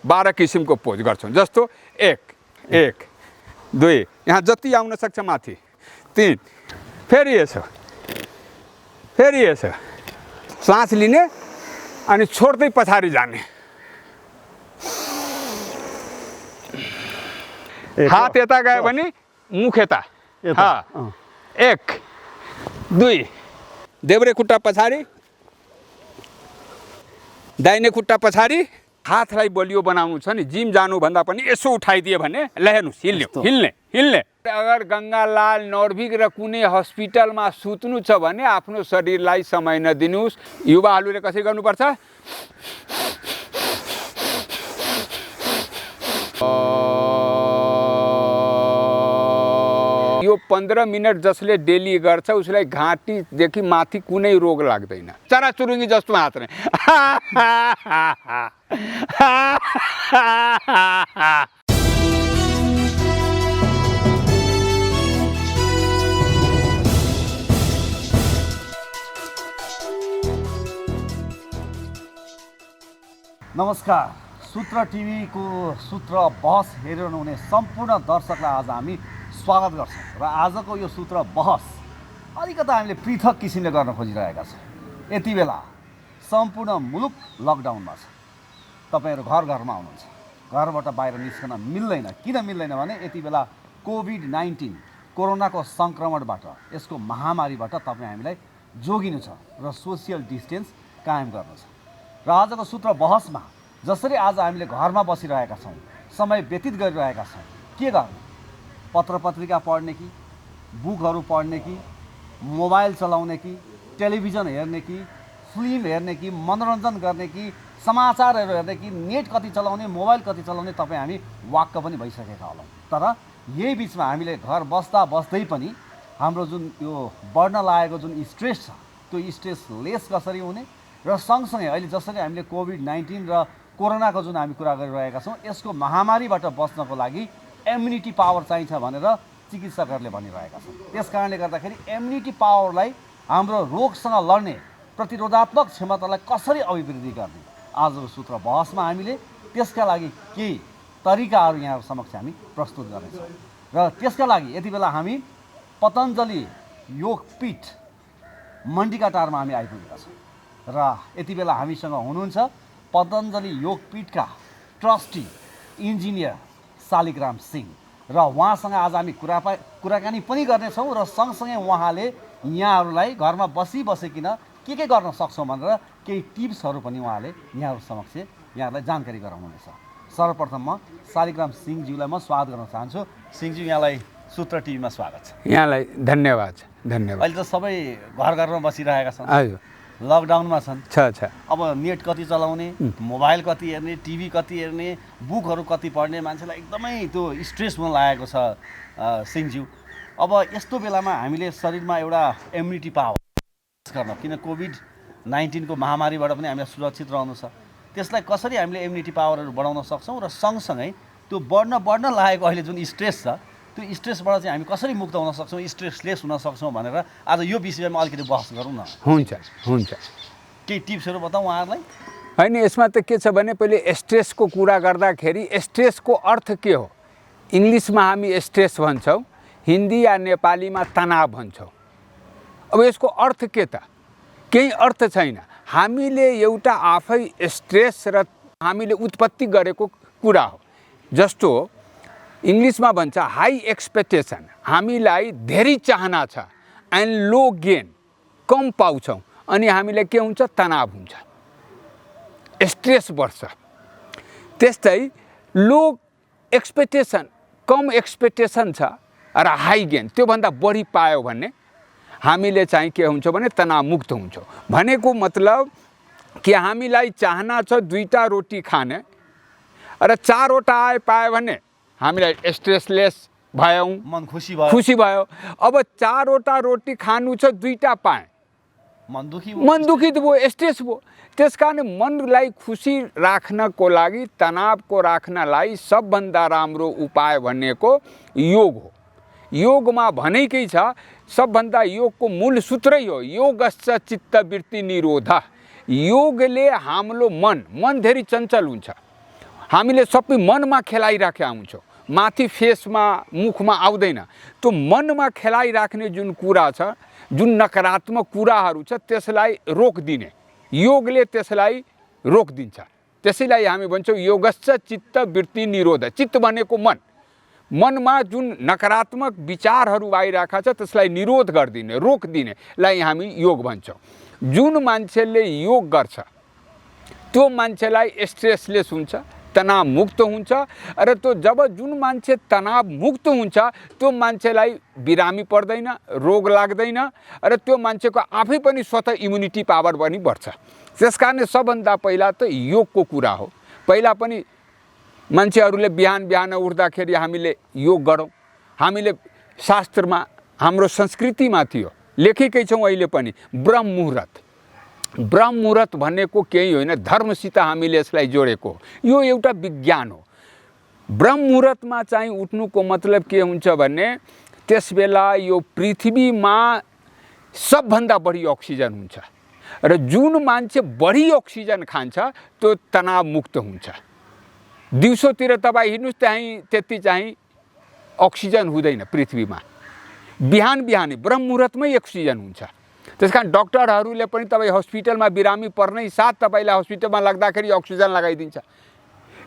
12 किसिमको पोज गर्छौँ। जस्तो 1 1 2 यहाँ जति आउन सक्छ माथि 3 फेरि यसो सास लिने अनि छोड्दै पछाडि जाने, हात यता गयो भने मुख यता। 1 2 देब्रे खुट्टा पछाडि, दाहिने खुट्टा पछाडि। हातलाई बलियो बनाउनु छ नि, जिम जानुभन्दा पनि यसो उठाइदिए भने ल हेर्नुहोस् हिल्ने। अगर गङ्गालाल नर्भिक र कुनै हस्पिटलमा सुत्नु छ भने आफ्नो शरीरलाई समय नदिनुहोस्। युवाहरूले कसरी गर्नुपर्छ? यो 15 मिनट जसले डेली गर्छ उसलाई घाँटीदेखि माथि कुनै रोग लाग्दैन। चराचुरुङ्गी जस्तो मात्रै। नमस्कार, सूत्र टिभीको सूत्र बहस हेरिरहनुहुने सम्पूर्ण दर्शकलाई आज हामी स्वागत गर्छौँ। र आजको यो सूत्र बहस अलिकता हामीले पृथक किसिमले गर्न खोजिरहेका छौँ। यति बेला सम्पूर्ण मुलुक लकडाउनमा छ। तपाईँहरू घर घरमा हुनुहुन्छ, घरबाट बाहिर निस्कन मिल्दैन। किन मिल्दैन भने यति बेला कोभिड-19 कोरोनाको सङ्क्रमणबाट, यसको महामारीबाट तपाईँ हामीलाई जोगिनु छ र सोसियल डिस्टेन्स कायम गर्नु छ। र आजको सूत्र बहसमा जसरी आज हामीले घरमा बसिरहेका छौँ, समय व्यतीत गरिरहेका छौँ, के गर्ने? पत्र पत्रिका पढ्ने कि, बुकहरू पढ्ने कि, मोबाइल चलाउने कि, टेलिभिजन हेर्ने कि, फिल्म हेर्ने कि, मनोरञ्जन गर्ने कि, समाचारहरू हेर्ने कि, नेट कति चलाउने, मोबाइल कति चलाउने, तपाईँ हामी वाक्क पनि भइसकेका होलाौँ। तर यही बिचमा हामीले घर बस्दै पनि हाम्रो जुन यो बढ्न लागेको जुन स्ट्रेस छ, त्यो स्ट्रेस लेस कसरी हुने र सँगसँगै अहिले जसरी हामीले कोभिड-19 र कोरोनाको जुन हामी कुरा गरिरहेका छौँ, यसको महामारीबाट बच्नको लागि इम्युनिटी पावर चाहिन्छ भनेर चिकित्सकहरूले भनिरहेका छन्। त्यस कारणले गर्दाखेरि इम्युनिटी पावरलाई, हाम्रो रोगसँग लड्ने प्रतिरोधात्मक क्षमतालाई कसरी अभिवृद्धि गर्ने, आजको सूत्र बहसमा हामीले त्यसका लागि केही तरिकाहरू यहाँ समक्ष हामी प्रस्तुत गर्नेछौँ। र त्यसका लागि यति बेला हामी पतञ्जलि योगपीठ मण्डिकाटारमा हामी आइपुगेका छौँ। र यति बेला हामीसँग हुनुहुन्छ पतञ्जलि योगपीठका ट्रस्टी इन्जिनियर शालिग्राम सिंह, र उहाँसँग आज हामी कुराकानी पनि गर्नेछौँ। र सँगसँगै उहाँले यहाँहरूलाई घरमा बसिबसेकिन के गर्न सक्छौँ भनेर केही टिप्सहरू पनि उहाँले यहाँहरू समक्ष यहाँहरूलाई जानकारी गराउनुहुनेछ। सर्वप्रथम म शालिग्राम सिंहज्यूलाई म स्वागत गर्न चाहन्छु। सिंहज्यू, यहाँलाई सूत्र टिभीमा स्वागत छ। यहाँलाई धन्यवाद। अहिले त सबै घरमा बसिरहेका छन्, हजुर, लकडाउनमा छन्। छ अब नेट कति चलाउने, मोबाइल कति हेर्ने, टिभी कति हेर्ने, बुकहरू कति पढ्ने, मान्छेलाई एकदमै त्यो स्ट्रेस हुन लागेको छ। सिंहज्यू, अब यस्तो बेलामा हामीले शरीरमा एउटा इम्युनिटी पावर गर्न, किन कोभिड-19 को महामारीबाट पनि हामीलाई सुरक्षित रहनु छ, त्यसलाई कसरी हामीले इम्युनिटी पावरहरू बढाउन सक्छौँ र सँगसँगै त्यो बढ्न लागेको अहिले जुन स्ट्रेस छ, त्यो स्ट्रेसबाट चाहिँ हामी कसरी मुक्त हुन सक्छौँ, स्ट्रेसलेस हुन सक्छौँ भनेर आज यो विषयमा अलिकति बहस गरौँ न। हुन्छ। केही टिप्सहरू बताउँ उहाँहरूलाई। होइन, यसमा त के छ भने पहिले स्ट्रेसको कुरा गर्दाखेरि स्ट्रेसको अर्थ के हो? इङ्ग्लिसमा हामी स्ट्रेस भन्छौँ, हिन्दी या नेपालीमा तनाव भन्छौँ। अब यसको अर्थ के त? केही अर्थ छैन। हामीले एउटा आफै स्ट्रेस र हामीले उत्पत्ति गरेको कुरा हो। जस्तो इङ्ग्लिसमा भन्छ हाई एक्सपेक्टेसन, हामीलाई धेरै चाहना छ, एन्ड लो गेन, कम पाउँछौँ, अनि हामीलाई के हुन्छ? तनाव हुन्छ, स्ट्रेस बढ्छ। त्यस्तै लो एक्सपेक्टेसन, कम एक्सपेक्टेसन छ र हाई गेन, त्योभन्दा बढी पायो भने हामीले चाहिँ के हुन्छ भने तनावमुक्त हुन्छौँ। भनेको मतलब कि हामीलाई चाहना छ 2टा रोटी खाने र 4वटा पायो भने हामीलाई स्ट्रेसलेस भयौँ, मन खुसी भयो। अब 4वटा रोटी खानु छ, 2टा पाएँ, मन दुखित भयो, स्ट्रेस भयो। त्यस कारण मनलाई खुसी राख्नको लागि, तनावको राख्नलाई सबभन्दा राम्रो उपाय भनेको योग हो। योगमा भनेकै छ, सबभन्दा योगको मूल सूत्रै हो योगश्च चित्तवृत्ति निरोध। योगले हाम्रो मन धेरै चञ्चल हुन्छ, हामीले सबै मनमा खेलाइराखेका हुन्छौँ, माथि फेसमा मुखमा आउँदैन। त्यो मनमा खेलाइराख्ने जुन कुरा छ, जुन नकारात्मक कुराहरू छ, त्यसलाई रोकिदिने योगले त्यसलाई रोकिदिन्छ। त्यसैलाई हामी भन्छौँ योगश्च चित्त वृत्ति निरोध। चित्त भनेको मन, मनमा जुन नकारात्मक विचारहरू आइरहेका छ त्यसलाई निरोध गरिदिने, रोकिदिनेलाई हामी योग भन्छौँ। जुन मान्छेले योग गर्छ त्यो मान्छेलाई स्ट्रेसलेस हुन्छ, तनाव मुक्त हुन्छ। र त्यो जब जुन मान्छे तनाव मुक्त हुन्छ त्यो मान्छेलाई बिरामी पर्दैन, रोग लाग्दैन, र त्यो मान्छेको आफै पनि स्वतः इम्युनिटी पावर पनि बढ्छ। त्यसकारण सबभन्दा पहिला त योगको कुरा हो। पहिला पनि मान्छेहरूले बिहान बिहान उठ्दाखेरि हामीले योग गरौँ। हामीले शास्त्रमा, हाम्रो संस्कृतिमा थियो, लेखेकै छौँ अहिले पनि, ब्रह्म मुहुर्त। ब्रह्म मुहुर्त भनेको केही होइन, धर्मसित हामीले यसलाई जोडेको हो। यो एउटा विज्ञान हो। ब्रह्म मुहुर्तमा चाहिँ उठ्नुको मतलब के हुन्छ भने त्यस बेला यो पृथ्वीमा सबभन्दा बढी अक्सिजन हुन्छ, र जुन मान्छे बढी अक्सिजन खान्छ त्यो तनाव मुक्त हुन्छ। दिउँसोतिर तपाईँ हिँड्नुहोस्, त्यति चाहिँ अक्सिजन हुँदैन पृथ्वीमा। बिहान बिहानै ब्रह्म मुहुर्तमै अक्सिजन हुन्छ। त्यस कारण डक्टरहरूले पनि तपाईँ हस्पिटलमा बिरामी पर्नै साथ तपाईँलाई हस्पिटलमा लाग्दाखेरि अक्सिजन लगाइदिन्छ।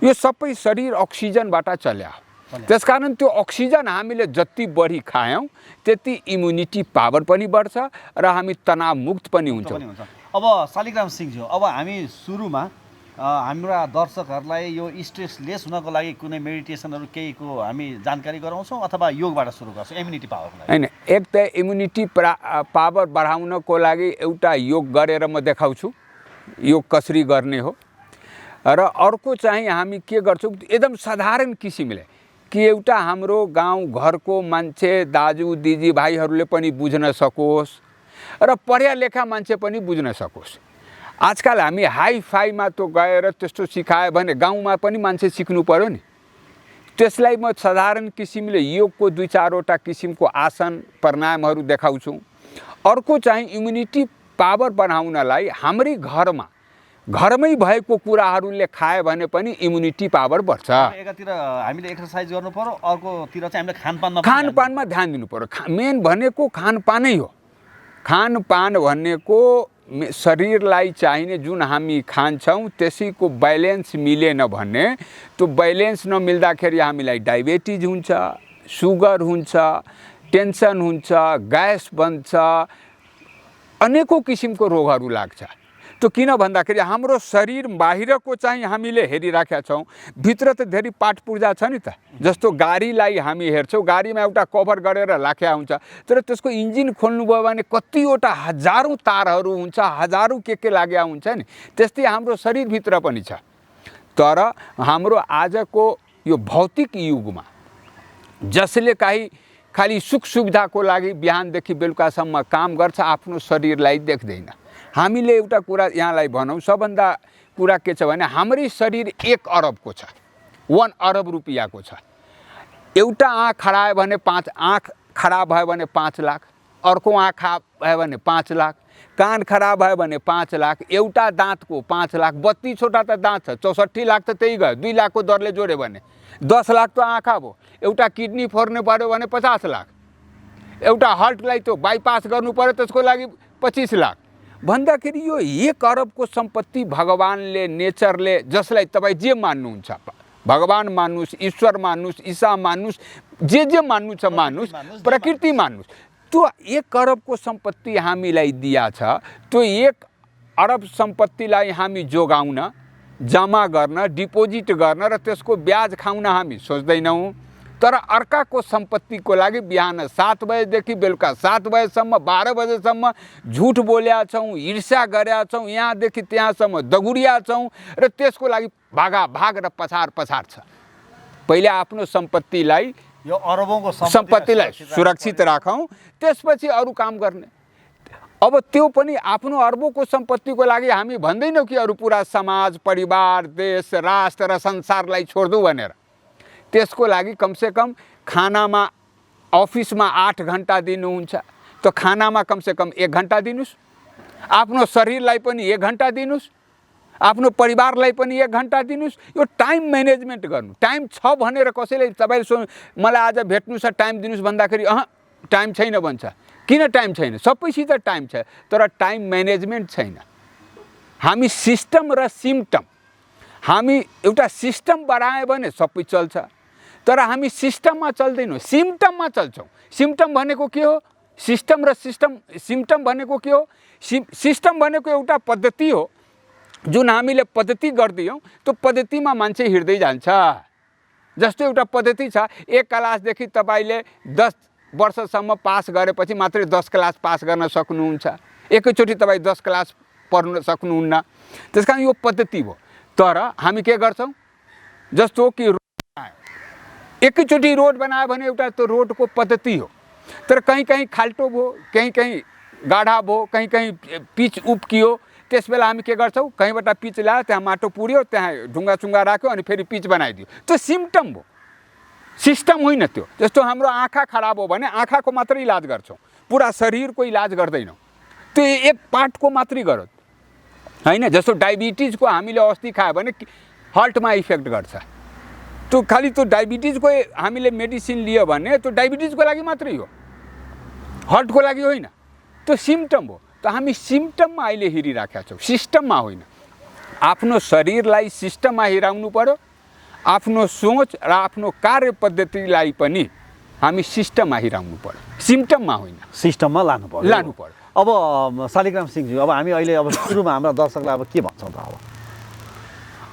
यो सबै शरीर अक्सिजनबाट चल्या हो। त्यसकारण त्यो अक्सिजन हामीले जति बढी खायौँ त्यति इम्युनिटी पावर पनि बढ्छ र हामी तनाव मुक्त पनि हुन्छौँ। अब शालिग्राम सिंहज्यू, अब हामी सुरुमा हाम्रा दर्शकहरूलाई यो स्ट्रेसलेस हुनको लागि कुनै मेडिटेसनहरू केहीको हामी जानकारी गराउँछौँ अथवा योगबाट सुरु गर्छौँ इम्युनिटी पावरको लागि? होइन, एक त इम्युनिटी पावर बढाउनको लागि एउटा योग गरेर म देखाउँछु, योग कसरी गर्ने हो। र अर्को चाहिँ हामी के गर्छौँ एकदम साधारण किसिमले कि एउटा हाम्रो गाउँ घरको मान्छे दाजु दिदी भाइहरूले पनि बुझ्न सकोस् र पढ्या लेखा मान्छे पनि बुझ्न सकोस्। आजकल हामी हाई फाईमा त गएर त्यस्तो सिकायो भने गाउँमा पनि मान्छे सिक्नु पर्यो नि। त्यसलाई म साधारण किसिमले योगको 2-4वटा किसिमको आसन प्राणायामहरू देखाउँछु। अर्को चाहिँ इम्युनिटी पावर बनाउनलाई हाम्रै घरमै भएको कुराहरूले खायो भने पनि इम्युनिटी पावर बढ्छ। एकातिर हामीले एक्सर्साइज गर्नु पर्यो, अर्कोतिर चाहिँ हामीले खानपानमा ध्यान दिनु पर्यो। मेन भनेको खानपानै हो। खानपान भनेको शरीरलाई चाहिने जुन हामी खान्छौँ त्यसैको ब्यालेन्स मिलेन भने, त्यो ब्यालेन्स नमिल्दाखेरि हामीलाई डायबिटिज हुन्छ, सुगर हुन्छ, टेन्सन हुन्छ, ग्यास बन्छ, अनेकौँ किसिमको रोगहरू लाग्छ। त्यो किन भन्दाखेरि हाम्रो शरीर बाहिरको चाहिँ हामीले हेरिराखेका छौँ, भित्र त धेरै पाठ पूर्जा छ नि त। जस्तो गाडीलाई हामी हेर्छौँ, गाडीमा एउटा कभर गरेर राखेका हुन्छ, तर त्यसको इन्जिन खोल्नुभयो भने कतिवटा हजारौँ तारहरू हुन्छ, हजारौँ के लागेका हुन्छ नि। त्यस्तै हाम्रो शरीरभित्र पनि छ। तर हाम्रो आजको यो भौतिक युगमा जसले खालि सुख सुविधाको लागि बिहानदेखि बेलुकासम्म काम गर्छ, आफ्नो शरीरलाई देख्दैन। हामीले एउटा कुरा यहाँलाई भनौँ, सबभन्दा कुरा के छ भने हाम्रै शरीर 1 अरबको छ, 1 अरब रुपियाँको छ। एउटा आँख खरायो भने 5 आँख खराब भयो भने 5 लाख, अर्को आँख खराब भयो भने 5 लाख, कान खराब भयो भने 5 लाख, एउटा दाँतको 5 लाख, 32वटा त दाँत छ, 64 लाख त त्यही गयो। 2 लाखको दरले जोड्यो भने 10 लाख त आँखा भयो। एउटा किडनी फोर्नु पर्यो भने 50 लाख, एउटा हार्टलाई त बाइपास गर्नु पर्यो त्यसको लागि 25 लाख भन्दाखेरि यो 1 अरबको सम्पत्ति भगवानले, नेचरले, जसलाई तपाईँ जे मान्नुहुन्छ, भगवान मान्नुहोस्, ईश्वर मान्नुहोस्, ईसा मान्नुहोस्, जे मान्नु छ मान्नुहोस्, प्रकृति मान्नुहोस्, त्यो 1 अरबको सम्पत्ति हामीलाई दिया छ। त्यो 1 अरब सम्पत्तिलाई हामी जोगाउन, जम्मा गर्न, डिपोजिट गर्न र त्यसको ब्याज खाउन हामी सोच्दैनौँ। तर अर्काको सम्पत्तिको लागि बिहान 7 बजेदेखि बेलुका 7 बजेसम्म, 12 बजेसम्म झुट बोल्या छौँ, ईर्ष्या गरेका छौँ, यहाँदेखि त्यहाँसम्म दगुरिया छौँ र त्यसको लागि भागाभाग र पछार छ। पहिले आफ्नो सम्पत्तिलाई, यो अरबौँको सम्पत्तिलाई सुरक्षित राखौँ, त्यसपछि अरू काम गर्ने। अब त्यो पनि आफ्नो अरबौँको सम्पत्तिको लागि हामी भन्दैनौँ कि अरू पुरा समाज, परिवार, देश, राष्ट्र र संसारलाई छोड्दौँ भनेर। त्यसको लागि कमसेकम खानामा, अफिसमा 8 घन्टा दिनुहुन्छ, त खानामा कमसेकम 1 घन्टा दिनुहोस्। आफ्नो शरीरलाई पनि 1 घन्टा दिनुहोस्। आफ्नो परिवारलाई पनि 1 घन्टा दिनुहोस्। यो टाइम म्यानेजमेन्ट गर्नु। टाइम छ भनेर कसैले तपाईँले मलाई आज भेट्नु छ टाइम दिनुहोस् भन्दाखेरि टाइम छैन भन्छ। किन टाइम छैन? सबैसित टाइम छ तर टाइम म्यानेजमेन्ट छैन। हामी सिस्टम र सिम्पटम, हामी एउटा सिस्टम बनायो भने सबै चल्छ तर हामी सिस्टममा चल्दैनौँ, सिम्पटममा चल्छौँ। सिम्पटम भनेको के हो? सिस्टम र सिम्पटम भनेको के हो? सिस्टम भनेको एउटा पद्धति हो जुन हामीले पद्धति गर्दैछौँ त्यो पद्धतिमा मान्छे हिँड्दै जान्छ। जस्तो एउटा पद्धति छ, 1 क्लासदेखि तपाईँले 10 वर्षसम्म पास गरेपछि मात्रै 10 क्लास पास गर्न सक्नुहुन्छ। एकैचोटि तपाईँ 10 क्लास पढ्न सक्नुहुन्न। त्यस कारण यो पद्धति हो। तर हामी के गर्छौँ? जस्तो कि एकैचोटि रोड बनायो भने एउटा त्यो रोडको पद्धति हो तर कहीँ कहीँ खाल्टो भयो, कहीँ कहीँ गाढा भयो, कहीँ कहीँ पिच उप्कियो। त्यस बेला हामी के गर्छौँ? कहीँबाट पिच ल्यायो, त्यहाँ माटो पुर्यो, त्यहाँ ढुङ्गा राख्यो अनि फेरि पिच बनाइदियो। त्यो सिम्पटम हो, सिस्टम होइन त्यो। जस्तो हाम्रो आँखा खराब हो भने आँखाको मात्रै इलाज गर्छौँ, पुरा शरीरको इलाज गर्दैनौँ। त्यो एक पार्टको मात्रै गरो होइन। जस्तो डायबिटिजको हामीले अस्ति खायो भने हार्टमा इफेक्ट गर्छ। त्यो खालि त्यो डायबिटिजको हामीले मेडिसिन लियो भने त्यो डायबिटिजको लागि मात्रै हो, हार्टको लागि होइन। त्यो सिम्पटम हो। त हामी सिम्पटममा अहिले हिँडिराखेका छौँ, सिस्टममा होइन। आफ्नो शरीरलाई सिस्टममा हिँडाउनु पर्यो। आफ्नो सोच र आफ्नो कार्य पद्धतिलाई पनि हामी सिस्टममा हिँडाउनु पर्यो, सिम्पटममा होइन। सिस्टममा लानु पर्यो। अब शालिग्राम सिंहजी, अब हामी अहिले अब सुरुमा हाम्रा दर्शकलाई अब के भन्छौँ त?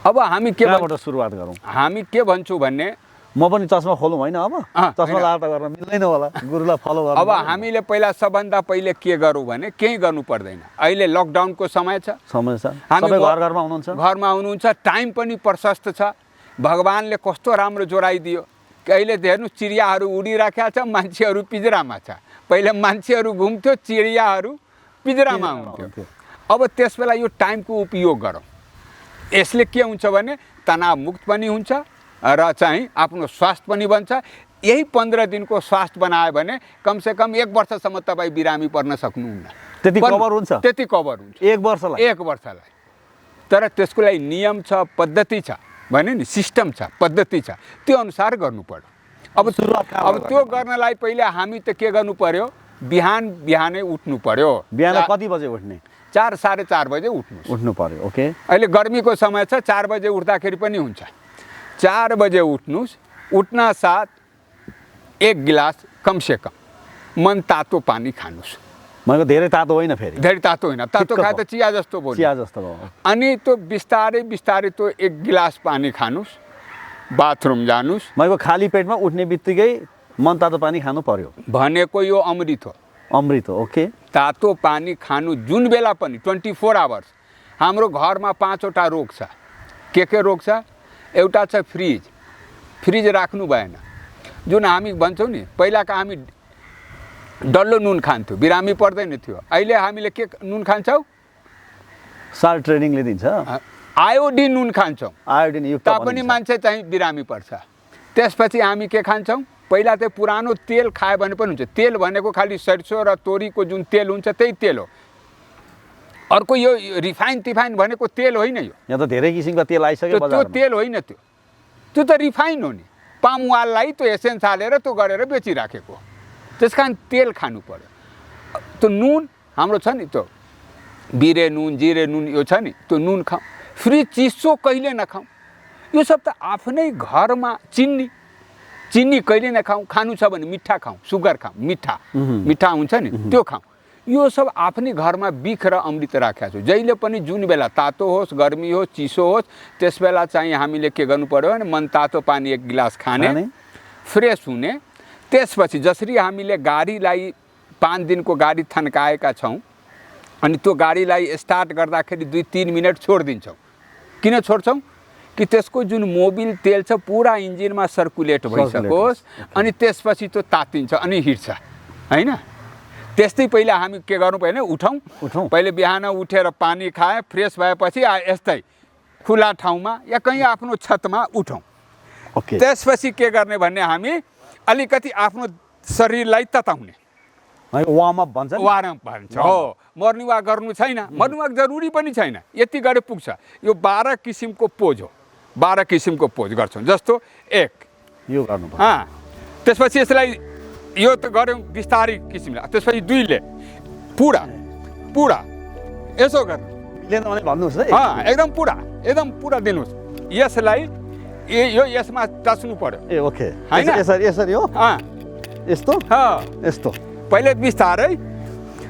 अब हामी केबाट सुरुवात गरौँ? हामी के भन्छौँ भने म पनि चस्मा खोलौँ होइन? अब चस्मा लाएर त गर्न मिल्दैन होला, गुरुलाई फलो गर्नु। अब हामीले सबभन्दा पहिले के गरौँ भने केही गर्नु पर्दैन। अहिले लकडाउनको समय छ, हामी घरमा हुनुहुन्छ, टाइम पनि प्रशस्त छ। भगवानले कस्तो राम्रो जोडाइदियो कि अहिले हेर्नु चिडियाहरू उडिराखेका छ, मान्छेहरू पिंजरामा छ। पहिले मान्छेहरू घुम्थ्यो, चिडियाहरू पिंजरामा हुन्थ्यो। अब त्यस बेला यो टाइमको उपयोग गरौँ। यसले के हुन्छ भने तनाव मुक्त पनि हुन्छ र चाहिँ आफ्नो स्वास्थ्य पनि बन्छ। यही 15 दिनको स्वास्थ्य बनायो भने कमसेकम 1 वर्षसम्म तपाईँ बिरामी पर्न सक्नुहुन्न। त्यति कभर हुन्छ? त्यति कभर हुन्छ 1 वर्षलाई। 1 वर्षलाई। तर त्यसको लागि नियम छ, पद्धति छ भने नि, सिस्टम छ, पद्धति छ, त्यो अनुसार गर्नु पर्यो। अब त्यो गर्नलाई पहिले हामी त के गर्नु पर्यो? बिहानै उठ्नु पर्यो। बिहान कति बजे उठ्ने? 4 साढे 4 बजे उठ्नु पर्यो। ओके। अहिले गर्मीको समय छ, 4 बजे उठ्दाखेरि पनि हुन्छ। 4 बजे उठ्नुहोस्। उठ्न साथ 1 गिलास कमसेकम मन तातो पानी खानुहोस्। मैले धेरै तातो होइन, फेरि धेरै तातो होइन, तातो खाए त चिया जस्तो भयो। चिया जस्तो भयो। अनि त्यो बिस्तारै त्यो 1 गिलास पानी खानुहोस्, बाथरुम जानुहोस्। मैले खाली पेटमा उठ्ने बित्तिकै मन तातो पानी खानु पर्यो भनेको यो अमृत हो। अमृत हो। ओके। तातो पानी खानु जुन बेला पनि 24 आवर्स। हाम्रो घरमा 5वटा रोग छ। के रोग छ? एउटा छ फ्रिज राख्नु भएन। जुन हामी भन्छौँ नि, पहिलाका हामी डल्लो नुन खान्थ्यौँ, बिरामी पर्दैन थियो। अहिले हामीले के नुन खान्छौँ? साल ट्रेनिङले दिन्छ आयोडिन नुन खान्छौँ। आयोडिन युक्त तापनि मान्छे चाहिँ बिरामी पर्छ। त्यसपछि हामी के खान्छौँ? पहिला चाहिँ पुरानो तेल खायो भने पनि हुन्छ। तेल भनेको खालि सरसो र तोरीको जुन तेल हुन्छ त्यही तेल हो। अर्को यो रिफाइन भनेको तेल होइन। यो यहाँ त धेरै किसिमका तेल आइसक्यो बजारमा। त्यो तेल होइन, त्यो त रिफाइन हो नि। पाम वाललाई त्यो एसेन्स हालेर त्यो गरेर बेचिराखेको। त्यस कारण तेल खानु पर्यो। त्यो नुन हाम्रो छ नि, त्यो बिरे नुन, जिरे नुन, यो छ नि, त्यो नुन खाऊ। फ्रिज चिसो कहिले नखाऊ। यो सब त आफ्नै घरमा चिनी कहिले नखाऊ। खानु छ भने मिठा खाऊ, सुगर खाऊ, मिठा हुन्छ नि त्यो खाऊ। यो सब आफ्नै घरमा बिख र अमृत राखेका छौँ। जहिले पनि जुन बेला तातो होस्, गर्मी होस्, चिसो होस्, त्यस बेला चाहिँ हामीले के गर्नु पर्यो भने मन तातो पानी 1 गिलास खाने, फ्रेस हुने। त्यसपछि जसरी हामीले गाडीलाई 5 दिनको गाडी थन्काएका छौँ अनि त्यो गाडीलाई स्टार्ट गर्दाखेरि 2-3 मिनट छोडिदिन्छौँ। किन छोड्छौँ? कि त्यसको जुन मोबिल तेल छ पुरा इन्जिनमा सर्कुलेट भइसकोस् अनि त्यसपछि त्यो तातिन्छ अनि हिँड्छ हैन। त्यस्तै पहिला हामी के गर्नु पर्यो? उठौँ। पहिले बिहान उठेर पानी खाए, फ्रेस भएपछि यस्तै खुला ठाउँमा या कहीँ आफ्नो छतमा उठौँ। त्यसपछि के गर्ने भन्ने हामी अलिकति आफ्नो शरीरलाई तताउने। वार्म अप भन्छ नि? वार्म अप भन्छ हो। मर्निङ वाक गर्नु छैन, मर्निङ वाक जरुरी पनि छैन, यति गरे पुग्छ। यो 12 किसिमको पोज हो, 12 किसिमको पोज गर्छौँ। जस्तो 1 यो गर्नु पर्छ। त्यसपछि यसलाई यो त गऱ्यौँ बिस्तारै किसिमले। त्यसपछि 2 ले पुरा पुरा यसो गर्नु, भन्नुहोस् है। एकदम पुरा दिनुहोस्। यसलाई यो यसमा टच्नु पर्यो। ए ओके, हैन? यसरी हो, यस्तो यस्तो। पहिले बिस्तारै,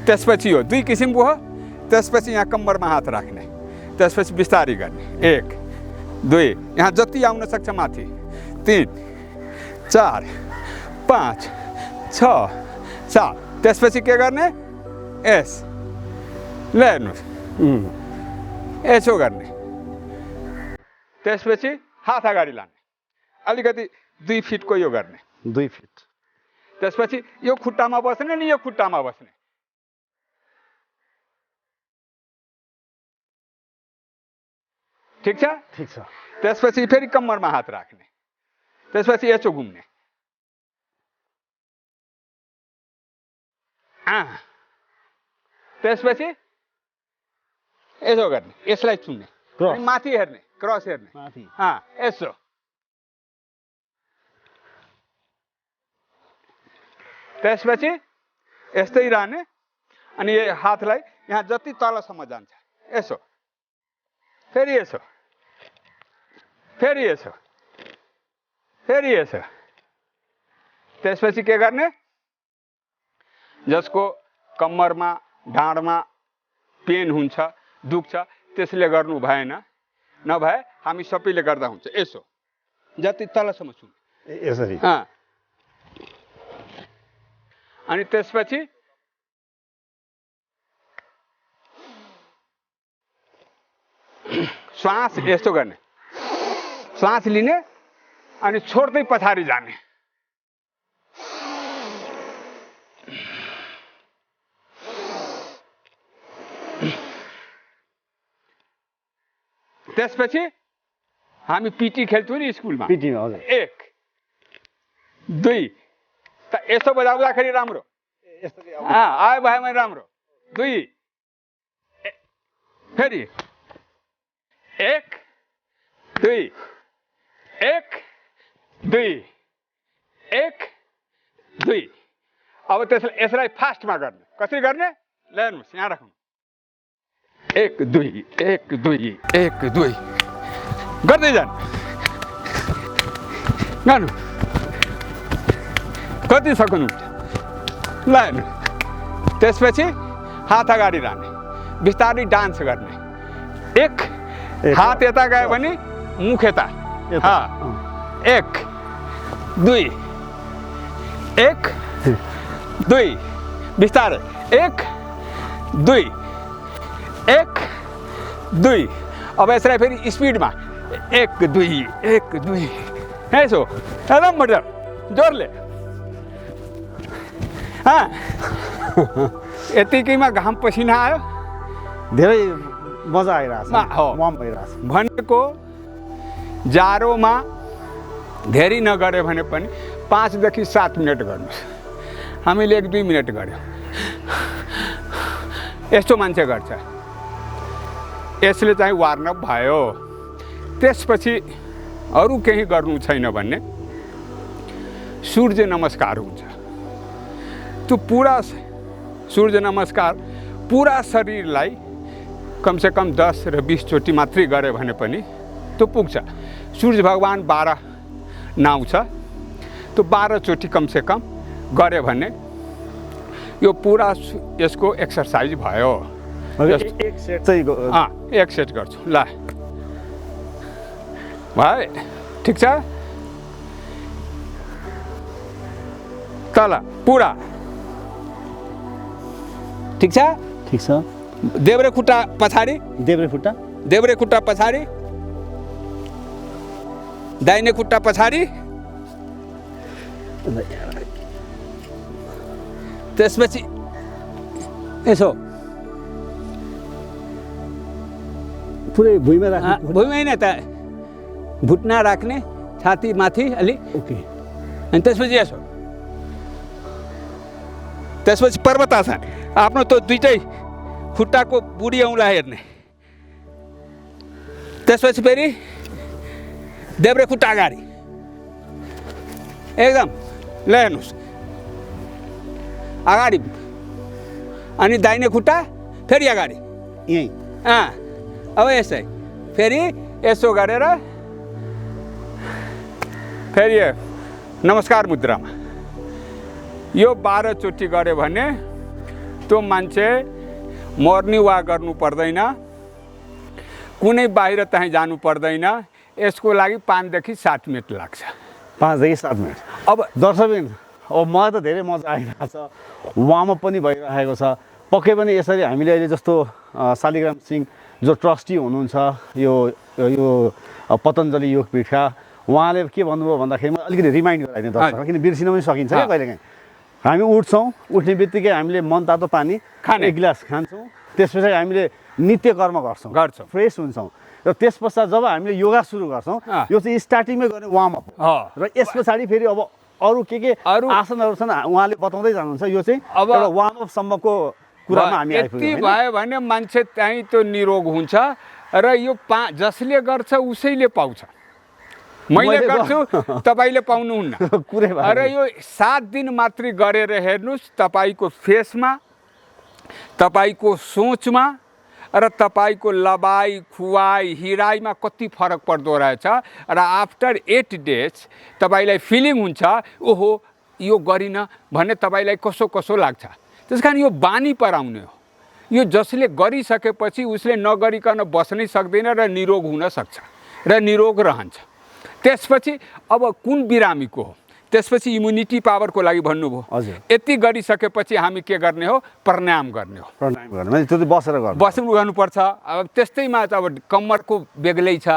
त्यसपछि यो 2 किसिमको हो। त्यसपछि यहाँ कम्मरमा हात राख्ने, त्यसपछि बिस्तारै गर्ने। 1 2 यहाँ जति आउन सक्छ माथि, 3 4 5 6 7। त्यसपछि के गर्ने? एस ल हेर्नुहोस्, यसो गर्ने। त्यसपछि हात अगाडि लाने, अलिकति 2 फिटको यो गर्ने, 2 फिट। त्यसपछि यो खुट्टामा बस्ने नि यो खुट्टामा बस्ने। ठिक छ? ठिक छ। त्यसपछि फेरि कम्मरमा हात राख्ने, त्यसपछि यसो घुम्ने। त्यसपछि यसो गर्ने, यसलाई चुन्ने, अनि माथि हेर्ने, क्रस हेर्ने, यसो। त्यसपछि यस्तै रहने, अनि यो हातलाई यहाँ जति तलसम्म जान्छ यसो, फेरि यसो, फेरि यसो, फेरि यसो। त्यसपछि के गर्ने? जसको कम्मरमा ढाडमा पेन हुन्छ, दुख्छ, त्यसले गर्नु भएन, नभए हामी सबैले गर्दा हुन्छ। यसो जति तलसम्म छुने, यसरी। अनि त्यसपछि श्वास यस्तो गर्ने, श्वास लिने अनि छोड्दै पछाडि जाने। त्यसपछि हामी पिटी खेल्थ्यौँ नि स्कुलमा। पिटीमा हजुर। 1 2 त यसो बजाउँदाखेरि राम्रो, आयो भएमा राम्रो। 2 फेरि 1 2 1 2 1 2। अब त्यसलाई यसलाई फास्टमा गर्ने। कसरी गर्ने? ल हेर्नुहोस्, यहाँ राख्नु। 1 2 1 2 1 2 गर्दै जानु, गर्नु। कति सक्नुहुन्छ? ल हेर्नु। त्यसपछि हात अगाडि राख्ने, बिस्तारै डान्स गर्ने। 1 हात यता गयो भने मुख यता। 1 2 1 2 बिस्तारै। 1 2 1 2। अब यसलाई फेरि स्पिडमा 1 2 1 2 यसो एकदम मजा जोडले। यतिकैमा घाम पसिना आयो, धेरै मजा आइरहेछ, हो वार्म भइरहेछ। भनेको जाडोमा धेरै नगर्यो भने पनि 5 देखि 7 मिनट गर्नुहोस्। हामीले 1 2 मिनट गऱ्यौँ। यस्तो मान्छे गर्छ, यसले चाहिँ वार्म अप भयो। त्यसपछि अरू केही गर्नु छैन भने सूर्य नमस्कार हुन्छ। त्यो पुरा सूर्य नमस्कार पुरा शरीरलाई कमसे कम 10 र 20 चोटि मात्रै गऱ्यो भने पनि त्यो पुग्छ। सूर्य भगवान 12 नाउँ छ, त्यो 12 चोटि कमसे कम गऱ्यो भने यो पुरा यसको एक्सर्साइज भयो। एक सेट चाहिँ 1 सेट गर्छु। ल भाइ ठिक छ? तल पुरा ठिक छ? ठिक छ। देब्रे खुट्टा पछाडि, देब्रे खुट्टा, देब्रे खुट्टा पछाडि, दाहिने खुट्टा पछाडि। त्यसपछि यसो पुरै भुइँमा राख्ने। भुइँमै नै त, घुट्ना राख्ने, छाती माथि अलि। ओके। अनि त्यसपछि यसो त्यसपछि पर्वतासन आफ्नो त्यो दुईटै खुट्टाको बुढी औँला हेर्ने। त्यसपछि फेरि देब्रे खुट्टा अगाडि एकदम ल हेर्नुहोस् अगाडि, अनि दाहिने खुट्टा फेरि अगाडि यहीँ। अब यसै फेरि यसो गरेर फेरि नमस्कार मुद्रामा यो 12 चोटि गऱ्यो भने त्यो मान्छे मर्निङ वाक गर्नु पर्दैन, कुनै बाहिर चाहिँ जानु पर्दैन। यसको लागि 5 देखि 7 मिनट लाग्छ। 5 देखि 7 मिनट। अब दर्शकबिन, अब मलाई त धेरै मजा आइरहेको छ, वार्मअप पनि भइरहेको छ। पक्कै पनि यसरी हामीले अहिले जस्तो शालिग्राम सिंह जो ट्रस्टी हुनुहुन्छ यो यो पतञ्जलि योगपीठका, उहाँले के भन्नुभयो भन्दाखेरि म अलिकति रिमाइन्ड गराइदिएँ दर्शकलाई, किन बिर्सिन पनि सकिन्छ क्या कहिलेकाहीँ। हामी उठ्छौँ, उठ्ने बित्तिकै हामीले मनतातो पानी खाने 1 गिलास खान्छौँ, त्यस पछाडि हामीले नित्य कर्म गर्छौँ, फ्रेस हुन्छौँ, र त्यस पश्चात जब हामीले योगा सुरु गर्छौँ, यो चाहिँ स्टार्टिङमै गर्ने वार्मअप हो। र यस पछाडि फेरि अब अरू के आसनहरू छन् उहाँले बताउँदै जानुहुन्छ। यो चाहिँ अब वार्मअपसम्मको कुरामा हामी आइपुग्यौँ। यति भयो भने मान्छे त्यहीँ त्यो निरोग हुन्छ र यो जसले गर्छ उसैले पाउँछ। मैले गर्छु, तपाईँले पाउनुहुन्न। र यो 7 दिन मात्रै गरेर हेर्नुहोस्, तपाईँको फेसमा, तपाईँको सोचमा र तपाईँको लबाइ खुवाई हिराइमा कति फरक पर्दो रहेछ। र आफ्टर 8 डेज तपाईँलाई फिलिङ हुन्छ ओहो यो गरिन भन्ने तपाईँलाई कसो कसो लाग्छ। त्यस कारण यो बानी पराउने हो। यो जसले गरिसकेपछि उसले नगरिकन बस्नै सक्दैन र निरोग हुन सक्छ र निरोग रहन्छ। त्यसपछि अब कुन बिरामीको हो, त्यसपछि इम्युनिटी पावरको लागि भन्नुभयो। हजुर, यति गरिसकेपछि हामी के गर्ने हो, प्राणायाम गर्ने हो। प्राणायाम गर्ने भने त्यो बसेर गर्नुपर्छ। अब त्यस्तैमा अब कम्मरको बेग्लै छ,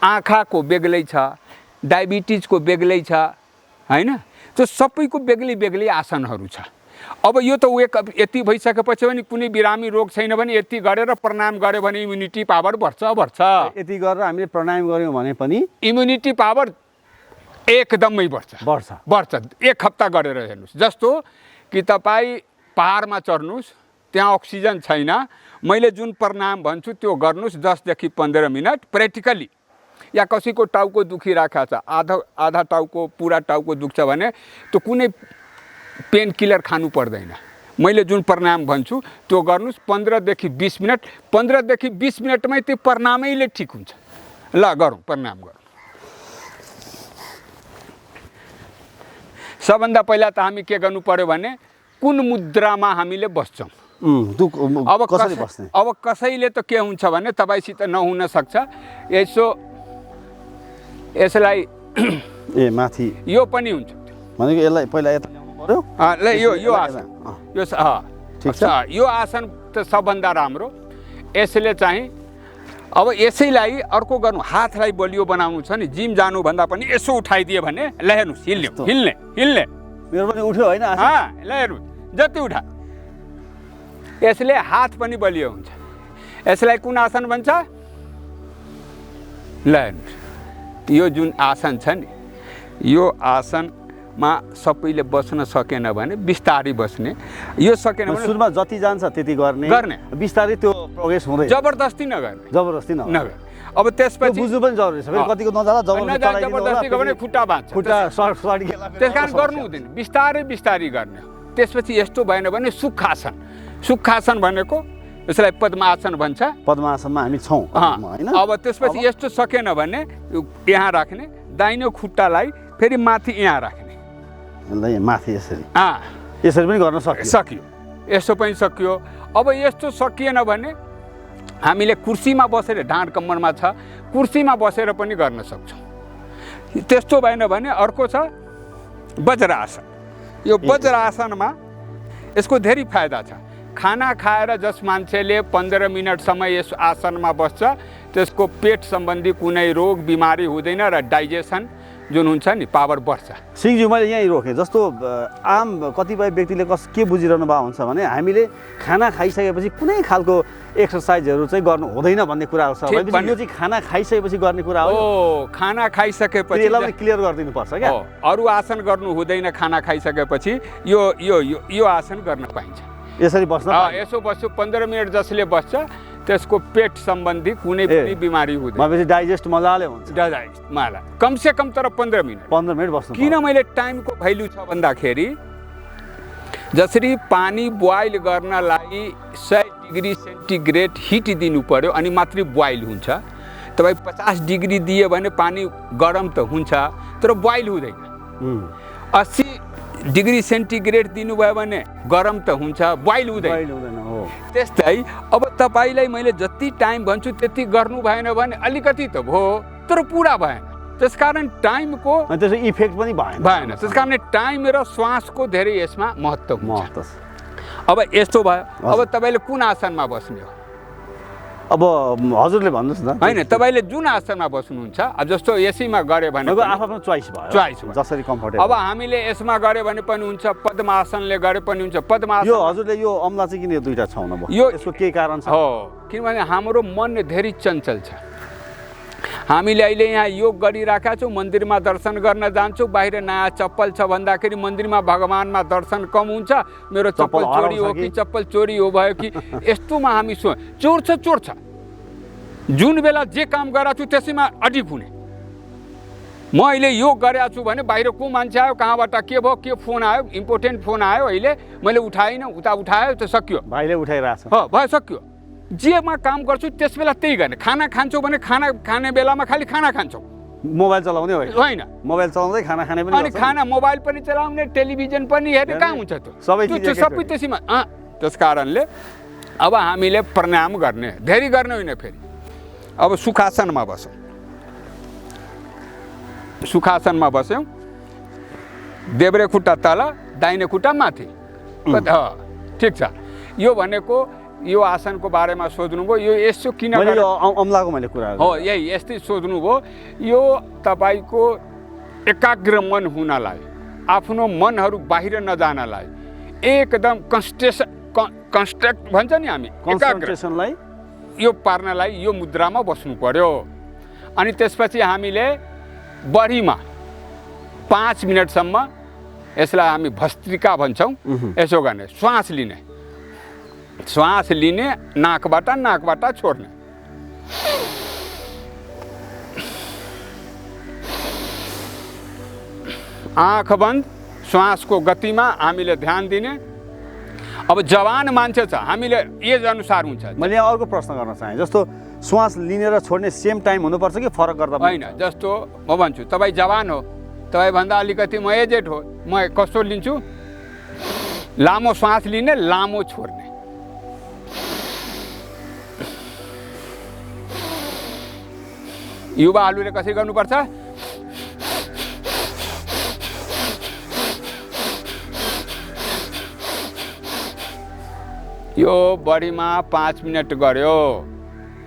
आँखाको बेग्लै छ, डायबिटिजको बेग्लै छ हैन, त्यो सबैको बेग्लै बेग्लै आसनहरू छ। अब यो त यति भइसकेपछि पनि कुनै बिरामी रोग छैन भने यति गरेर प्राणायाम गर्यो भने इम्युनिटी पावर बढ्छ। यति गरेर हामीले प्राणायाम गऱ्यौँ भने पनि इम्युनिटी पावर एकदमै बढ्छ। 1 हप्ता गरेर हेर्नुहोस्। जस्तो कि तपाईँ पहाडमा चढ्नुहोस्, त्यहाँ अक्सिजन छैन, मैले जुन प्राणायाम भन्छु त्यो गर्नुहोस् 10 देखि 15 मिनट प्र्याक्टिकली। या कसैको टाउको दुखिरहेको छ, आधा टाउको पुरा टाउको दुख्छ भने त्यो कुनै पेन किलर खानु पर्दैन। मैले जुन प्राणायाम भन्छु त्यो गर्नुहोस् 15 देखि 20 मिनट। 15 देखि 20 मिनटमै त्यो प्राणायामैले ठिक हुन्छ। ल गरौँ, प्राणायाम गरौँ। सबभन्दा पहिला त हामी के गर्नु पर्यो भने कुन मुद्रामा हामीले बस्छौँ। अब कसैले त के हुन्छ भने तपाईँसित नहुन सक्छ। यसलाई माथि यो पनि हुन्छ भनेको यसलाई पहिला यता ल्याउनु पर्यो। ल यो आसन ठिक छ। यो आसन त सबभन्दा राम्रो। यसले चाहिँ अब यसैलाई अर्को गर्नु, हातलाई बलियो बनाउनु छ नि, जिम जानुभन्दा पनि यसो उठाइदियो भने ल हेर्नुहोस् हिल्ने मेरो पनि उठ्यो होइन। ल हेर्नु जति उठा, यसले हात पनि बलियो हुन्छ। यसलाई कुन आसन भन्छ? ल हेर्नुहोस्, यो जुन आसन छ नि, यो आसनमा सबैले बस्न सकेन भने बिस्तारै बस्ने। यो सकेन भने सुरुमा जति जान्छ त्यति गर्ने, बिस्तारै त्यो प्रोग्रेस हुँदै, जबरदस्ती नगर्ने। अब त्यसपछि बुझ्नु पनि जरुरी छ। फेरि कतिको नजाला जबरदस्ती गयो भने खुट्टा बाँच्छ, त्यस कारण गर्नु हुँदैन, बिस्तारै गर्ने। त्यसपछि यस्तो भएन भने सुखासन भनेको यसलाई पद्मासन भन्छ। पद्मासनमा हामी छौँ हैन। अब त्यसपछि यस्तो सकेन भने यहाँ राख्ने, दाहिने खुट्टालाई फेरि माथि यहाँ राख्ने, माथि यसरी पनि गर्न सकियो। यस्तो पनि सकियो। अब यस्तो सकिएन भने हामीले कुर्सीमा बसेर, ढाड कम्मरमा छ, कुर्सीमा बसेर पनि गर्न सक्छौँ। त्यस्तो भएन भने अर्को छ वज्रासन। यो वज्रासनमा यसको धेरै फाइदा छ। खाना खाएर जस मान्छेले 15 मिनटसम्म यस आसनमा बस्छ त्यसको पेट सम्बन्धी कुनै रोग बिमारी हुँदैन र डाइजेसन जुन हुन्छ नि पावर बढ्छ। सिंहज्यू मैले यहीँ रोकेँ, जस्तो आम कतिपय व्यक्तिले के बुझिरहनु भएको हुन्छ भने हामीले खाना खाइसकेपछि कुनै खालको एक्सर्साइजहरू चाहिँ गर्नु हुँदैन भन्ने कुराहरू छ। यो चाहिँ खाना खाइसकेपछि गर्ने कुरा हो। खाना खाइसकेपछि यसलाई क्लियर गरिदिनु पर्छ क्या। अरू आसन गर्नु हुँदैन। खाना खाइसकेपछि यो आसन गर्न पाइन्छ। यसरी बस्न यसो बस्यो 15 मिनट जसले बस्छ त्यसको पेट सम्बन्धी कुनै पनि बिमारी हुँदैन। डाइजेस्ट मजाले हुन्छ। कम से कम तर 15 मिनट बस्नु। किन मैले टाइमको भ्यालु छ भन्दाखेरि जसरी पानी बोइल गर्नलाई 100 डिग्री सेन्टिग्रेड हिट दिनु पर्यो अनि मात्रै बोइल हुन्छ। तपाईँ 50 डिग्री दियो भने पानी गरम त हुन्छ तर बोइल हुँदैन। 80 डिग्री सेन्टिग्रेड दिनुभयो भने गरम त हुन्छ, बोइल हुँदैन। त्यस्तै अब तपाईँलाई मैले जति टाइम भन्छु त्यति गर्नु भएन भने अलिकति त भयो तर पुरा भएन। त्यसकारण टाइमको इफेक्ट पनि भएन। त्यसकारण टाइम र श्वासको धेरै यसमा महत्त्व हुन्छ। अब यस्तो भयो, अब तपाईँले कुन आसनमा बस्ने हो? अब हजुरले भन्नुहोस् न। होइन, तपाईँले जुन आसनमा बस्नुहुन्छ, अब जस्तो यसैमा गऱ्यो भने आफ्नो चोइस भयो, जसरी कम्फर्टेबल। अब हामीले यसमा गऱ्यो भने पनि हुन्छ, पद्मासनले गरे पनि हुन्छ। पद्मासन यो हजुरले यो अम्ला चाहिँ किन यो दुईटा छाउनु भयो? यसको के कारण छ? हो, किनभने हाम्रो मन धेरै चञ्चल छ। हामीले अहिले यहाँ योग गरिराखेका छौँ, मन्दिरमा दर्शन गर्न जान्छौँ, बाहिर नयाँ चप्पल छ भन्दाखेरि मन्दिरमा भगवानमा दर्शन कम हुन्छ। मेरो चप्पल चोरी हो कि चप्पल चोरी हो भयो कि यस्तोमा हामी चोर छ। जुन बेला जे काम गरेको छु त्यसैमा अडिक हुने। म अहिले योग गरेको छु भने बाहिर को मान्छे आयो, कहाँबाट के भयो, के फोन आयो, इम्पोर्टेन्ट फोन आयो, अहिले मैले उठाइनँ, उता उठायो त सक्यो, भाइले उठाइरहेछ, भयो सक्यो। जेमा काम गर्छु त्यस बेला त्यही गर्ने। खाना खान्छौ भने खाना खाने बेलामा खालि खाना खान्छौ, मोबाइल चलाउने होइन। मोबाइल चलाउँदै खाना खाने पनि, अनि खाना मोबाइल पनि चलाउने, टेलिभिजन पनि हेर्ने, कहाँ हुन्छ त्यो सबै त्यसैमा। त्यस कारणले अब हामीले प्राणायाम गर्ने, धेरै गर्ने होइन। फेरि अब सुखासनमा बसौँ। सुखासनमा बस्यौँ, देब्रे खुट्टा तल, दाहिने खुट्टा माथि। ठिक छ। यो भनेको यो आसनको बारेमा सोध्नुभयो। यो यसो किन अम्लाको मैले कुरा हो, यही यस्तै सोध्नुभयो। यो तपाईँको एकाग्र मन हुनलाई, आफ्नो मनहरू बाहिर नजानलाई एकदम कन्स्ट्रक्ट भन्छ नि हामी, कन्सन्ट्रेसनलाई यो पार्नलाई यो मुद्रामा बस्नु पर्यो। अनि त्यसपछि हामीले बढीमा 5 मिनटसम्म यसलाई हामी भस्त्रिका भन्छौँ। यसो गर्ने, श्वास लिने, नाकबाट छोड्ने। आँख बन्द, श्वासको गतिमा हामीले ध्यान दिने। अब जवान मान्छे छ, हामीले एज अनुसार हुन्छ। मैले यहाँ अर्को प्रश्न गर्न चाहेँ, जस्तो श्वास लिने र छोड्ने सेम टाइम हुनुपर्छ कि फरक गर्दा? होइन, जस्तो म भन्छु तपाईँ जवान हो, तपाईँभन्दा अलिकति म एजेड हो, म कस्तो लिन्छु? लामो श्वास लिने, लामो छोड्ने। युवाहरूले कसरी गर्नुपर्छ? यो बढीमा 5 मिनट गर्यो,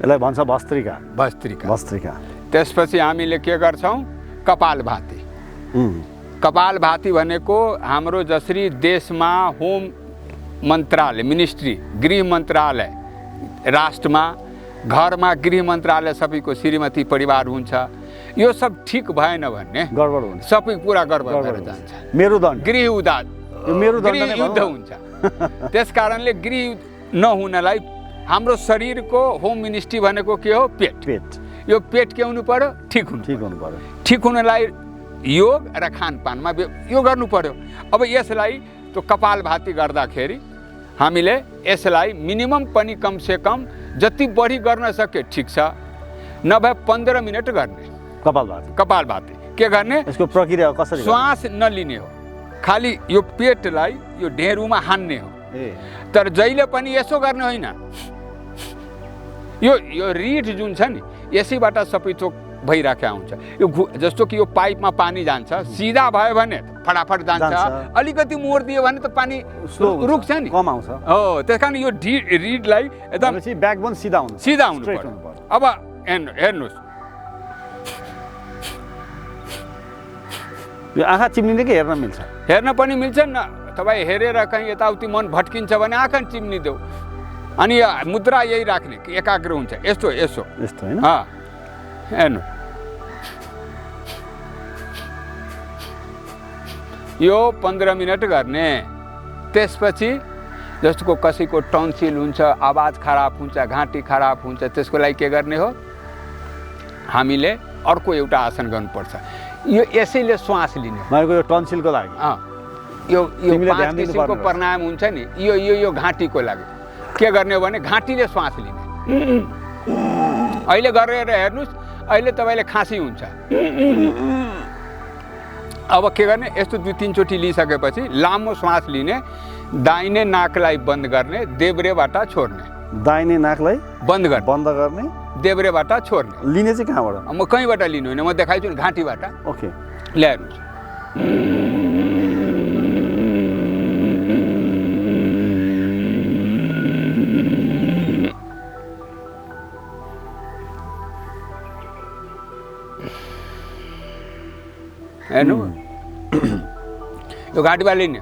यसलाई भन्छ भस्त्रिका। त्यसपछि हामीले के गर्छौँ? कपालभाती। कपालभाती भनेको हाम्रो जसरी देशमा होम मन्त्रालय, मिनिस्ट्री, गृह मन्त्रालय, राष्ट्रमा, घरमा गृह मन्त्रालय, सबैको श्रीमती परिवार हुन्छ। यो सब ठिक भएन भने गडबड हुन्छ, सबै कुरा गडबड भएर जान्छ। मेरुदण्ड, गृह युद्ध हुन्छ। त्यस कारणले गृह नहुनलाई हाम्रो शरीरको होम मिनिस्ट्री भनेको के हो? पेट। यो पेट के हुनु पर्यो? ठिक हुनु पर्यो। ठिक हुनलाई योग र खानपानमा यो गर्नु पर्यो। अब यसलाई त्यो कपालभाती गर्दाखेरि हामीले यसलाई मिनिमम पनि कम से कम जति बढी गर्न सके ठिक छ, नभए 15 मिनट गर्ने। कपालभाती के गर्ने? यसको प्रक्रिया कसरी? श्वास नलिने हो, खालि यो पेटलाई यो ढेँडुमा हान्ने हो। तर जहिले पनि यसो गर्ने होइन। यो रिड जुन छ नि, यसैबाट सबै थोक भइराखेको हुन्छ। यो जस्तो कि यो पाइपमा पानी जान्छ, सिधा भयो भने फटाफट जान्छ, अलिकति मोड दियो भने त पानी रुक्छ नि, कम आउँछ। हो, त्यस कारण यो रिडलाई एकदम ब्याकबोन सिधा हुनु पर्यो। अब हेर्नुहोस्, यो आँखा चिम्लिने कि हेर्न मिल्छ? हेर्न पनि मिल्छ न। तपाईँ हेरेर कहीँ यताउति मन भट्किन्छ भने आँखा चिम्लिदेऊ। अनि मुद्रा यही राख्ने कि एकाग्र हुन्छ। यस्तो यसो यस्तो होइन? हेर्नु, यो 15 मिनट गर्ने। त्यसपछि जस्तो कसैको टन्सिल हुन्छ, आवाज खराब हुन्छ, घाँटी खराब हुन्छ, त्यसको लागि के गर्ने हो? हामीले अर्को एउटा आसन गर्नुपर्छ। यो यसैले श्वास लिने। भनेको यो टन्सिलको लागि? यो तिमीले 5 ध्यान किसिमको दिनुपर्ने प्राणायाम हुन्छ नि, यो घाँटीको लागि के गर्ने हो भने घाँटीले श्वास लिने। अहिले गरेर हेर्नुहोस्, अहिले तपाईँले खाँसी हुन्छ। अब के गर्ने? यस्तो 2-3 चोटि लिइसकेपछि लामो श्वास लिने, दाहिने नाकलाई बन्द गर्ने, देब्रेबाट छोड्ने। दाहिने नाकलाई बन्द गर्ने, देब्रेबाट छोड्ने। लिने चाहिँ कहाँबाट? म कहीँबाट लिनु होइन, म देखाइछु नि, घाँटीबाट। ओके, ल्याउनुहोस्। हेर्नु, यो घाँटीबाट लिने।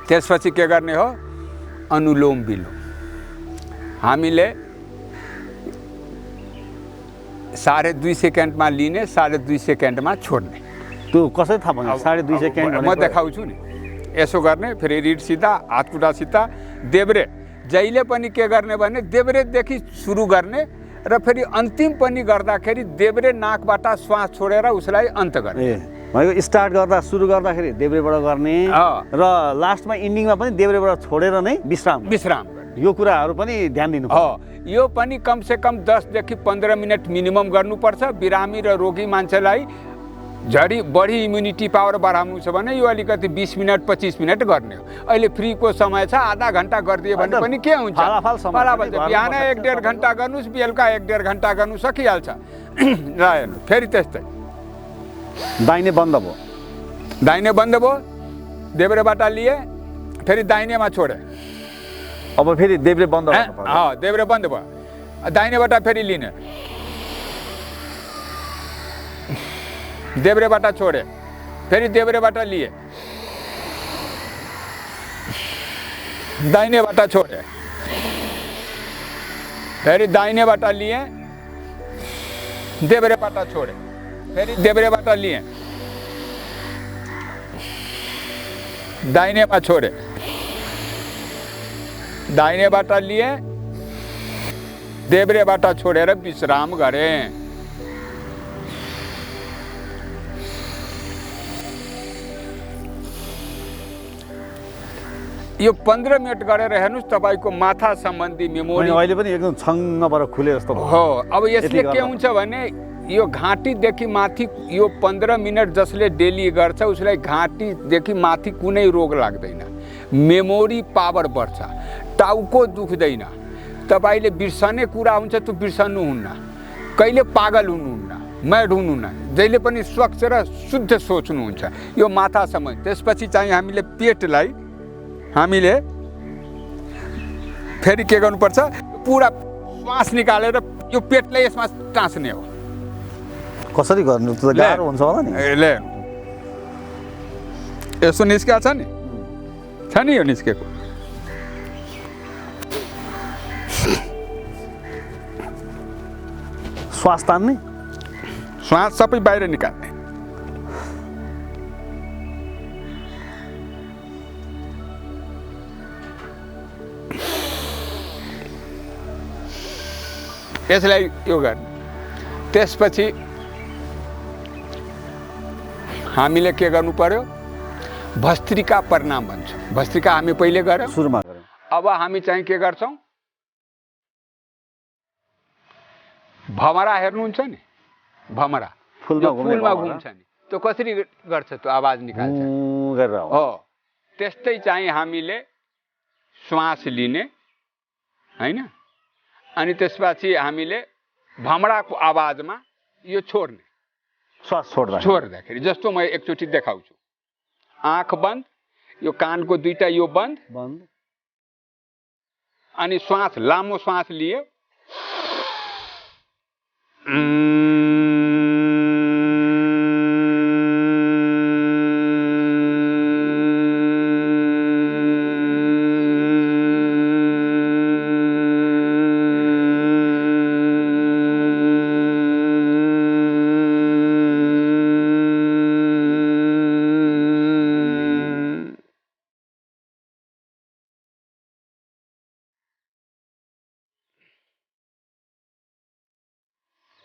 त्यसपछि के गर्ने हो? अनुलोम विलोम। हामीले 2.5 सेकेन्डमा लिने, 2.5 सेकेन्डमा छोड्ने। त्यो कसरी थाहा पाउने? 2.5 सेकेन्ड म देखाउँछु नि। यसो गर्ने, फेरि रिड सिधा, हात खुट्टा सिधा, देब्रे। जहिले पनि के गर्ने भने देब्रेदेखि सुरु गर्ने र फेरि अन्तिम पनि गर्दाखेरि देब्रे नाकबाट श्वास छोडेर उसलाई अन्त गर्ने। भनेको स्टार्ट गर्दा, सुरु गर्दाखेरि देब्रेबाट गर्ने र लास्टमा इन्डिङमा पनि देब्रेबाट छोडेर नै विश्राम गर्ने। यो कुराहरू पनि ध्यान दिनु। यो पनि कमसेकम 10 देखि 15 मिनट मिनिमम गर्नुपर्छ। बिरामी र रोगी मान्छेलाई बढी इम्युनिटी पावर बढाउनु छ भने यो अलिकति 20 मिनट 25 मिनट गर्ने हो। अहिले फ्रीको समय छ, आधा घन्टा गरिदियो भने पनि के हुन्छ? बिहान 1-1.5 घन्टा गर्नुहोस्, बेलुका 1-1.5 घन्टा गर्नु सकिहाल्छ। र हेर्नु, फेरि त्यस्तै दाहिने बन्द भयो, दाहिने बन्द भयो, देब्रेबाट लिए, फेरि दाहिनेमा छोडे। अब फेरि देब्रे बन्द भयो। देब्रे बन्द भयो, दाहिनेबाट फेरि लिने, देब्रेबाट छोडे, फेरि देब्रेबाट लिए, दाहिनेबाट छोडे, फेरि दाहिनेबाट लिए, देब्रेबाट छोडे, फेरि देब्रेबाट लिए, दाहिनेमा छोडे, दाहिनेबाट लिए, देब्रेबाट छोडेर विश्राम गरे। यो 15 मिनट गरेर हेर्नुहोस्, तपाईँको माथा सम्बन्धी मेमोरी अहिले पनि एकदम छङ्गबाट खुले जस्तो भयो। हो। अब यसले के हुन्छ भने यो घाँटीदेखि माथि यो 15 मिनट जसले डेली गर्छ उसलाई घाँटीदेखि माथि कुनै रोग लाग्दैन, मेमोरी पावर बढ्छ, टाउको दुख्दैन, तपाईँले बिर्सने कुरा हुन्छ त्यो बिर्सनुहुन्न, कहिले पागल हुनुहुन्न, म्याड हुनुहुन्न, जहिले पनि स्वच्छ र शुद्ध सोच्नुहुन्छ। यो माथासम्म। त्यसपछि चाहिँ हामीले पेटलाई हामीले फेरि के गर्नुपर्छ? पुरा श्वास निकालेर यो पेटलाई यसमा टाँस्ने हो। कसरी गर्नु? त गाह्रो हुन्छ होला नि। ले यसो निस्किया छ नि, छ नि यो निस्केको। श्वास तान्ने, श्वास सबै बाहिर निकाल्ने। यसलाई यो गर्ने। त्यसपछि हामीले के गर्नु पर्यो? भस्त्रिका प्रणाम भन्छौँ। भस्त्रिका हामी पहिले गर्यौँ, सुरुमा गर्यौँ। अब हामी चाहिँ के गर्छौँ? भमरा हेर्नुहुन्छ नि, भमरा फुलमा घुम्छ नि, त्यो कसरी गर्छ? त्यो आवाज निकाल्छ हो। त्यस्तै चाहिँ हामीले श्वास लिने हैन, अनि त्यसपछि हामीले भमराको आवाजमा यो छोड्ने, श्वास छोड्दाखेरि। जस्तो म एकचोटि देखाउँछु। आँख बन्द, यो कानको दुईटा यो बन्द, अनि श्वास लामो श्वास लिए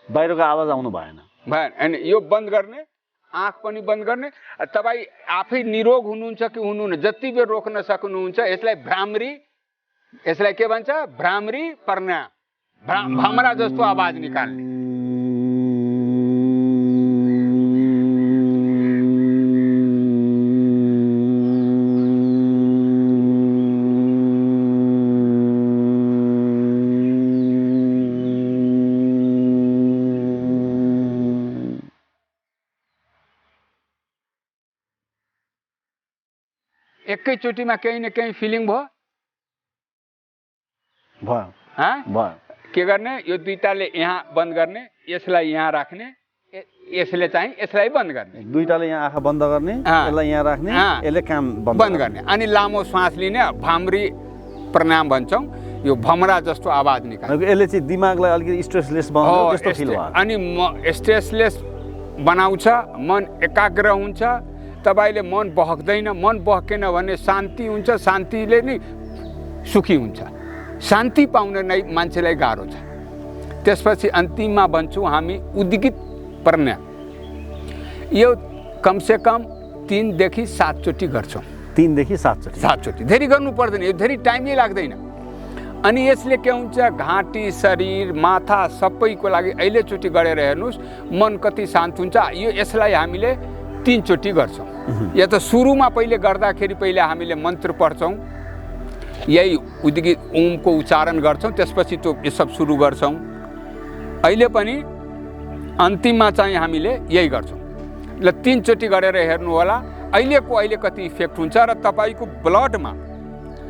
बाहिरको आवाज आउनु भएन भएन। अनि यो बन्द गर्ने, आँख पनि बन्द गर्ने। तपाईँ आफै निरोग हुनुहुन्छ कि हुनुहुन्न, जति बेर रोक्न सक्नुहुन्छ। यसलाई भ्रामरी, यसलाई के भन्छ? भ्रामरी प्राणायाम। भमरा जस्तो आवाज निकाल्ने। एकैचोटिमा केही न केही फिलिङ भयो? के गर्ने? यो दुईटाले यहाँ बन्द गर्ने, यसलाई यहाँ राख्ने, यसले चाहिँ यसलाई बन्द गर्ने। दुईटाले यहाँ आँखा बन्द गर्ने, यसलाई यहाँ राख्ने, यसले काम बन्द गर्ने। अनि लामो श्वास लिने, भ्रामरी प्राणायाम भन्छौँ। यो भमरा जस्तो आवाज निकाल्ने। यसले चाहिँ दिमागलाई अलिकति स्ट्रेसलेस बनाउँछ, त्यस्तो फिल भयो। अनि स्ट्रेसलेस बनाउँछ, मन एकाग्र हुन्छ। तपाईले मन बहक्दैन, मन बहकेन भने शान्ति हुन्छ, शान्तिले नै सुखी हुन्छ। शान्ति पाउन नै मान्छेलाई गाह्रो छ। त्यसपछि अन्तिममा भन्छौँ हामी उद्गीत प्राणायाम। यो कमसेकम 3 देखि 7 चोटि गर्छौँ। 3 देखि 7 चोटि। धेरै गर्नु पर्दैन, यो धेरै टाइमै लाग्दैन। अनि यसले के हुन्छ? घाँटी, शरीर, माथा सबैको लागि अहिलेचोटि गरेर हेर्नुहोस् मन कति शान्त हुन्छ। यसलाई हामीले 3 चोटि गर्छौँ। या त सुरुमा पहिले गर्दाखेरि पहिले हामीले मन्त्र पढ्छौँ, यही उद्गीत ओमको उच्चारण गर्छौँ, त्यसपछि त्यो यो सब सुरु गर्छौँ। अहिले पनि अन्तिममा चाहिँ हामीले यही गर्छौँ। ल 3 चोटि गरेर हेर्नु होला अहिले कति इफेक्ट हुन्छ। र तपाईँको ब्लडमा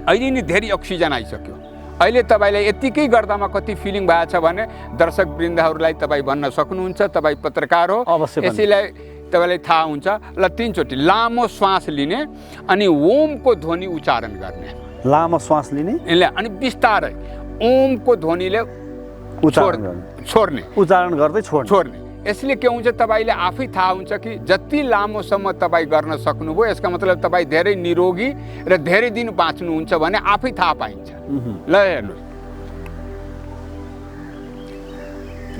अहिले नै धेरै अक्सिजन आइसक्यो। अहिले तपाईँलाई यतिकै गर्दामा कति फिलिङ भएछ भने दर्शक वृन्दहरूलाई तपाईँ भन्न सक्नुहुन्छ। तपाईँ पत्रकार हो, यसैलाई तपाईँलाई थाहा हुन्छ। ल 3 चोटि लामो श्वास लिने अनि ओमको ध्वनि उच्चारण गर्ने। लामो श्वास लिने अनि बिस्तारै ओमको ध्वनिले छोड्ने, उच्चारण गर्दै छोड्ने। यसले के हुन्छ? तपाईँले आफै थाहा हुन्छ कि जति लामोसम्म तपाईँ गर्न सक्नुभयो, यसका मतलब तपाईँ धेरै निरोगी र धेरै दिन बाँच्नुहुन्छ भने आफै थाहा पाइन्छ। ल हेर्नुहोस्,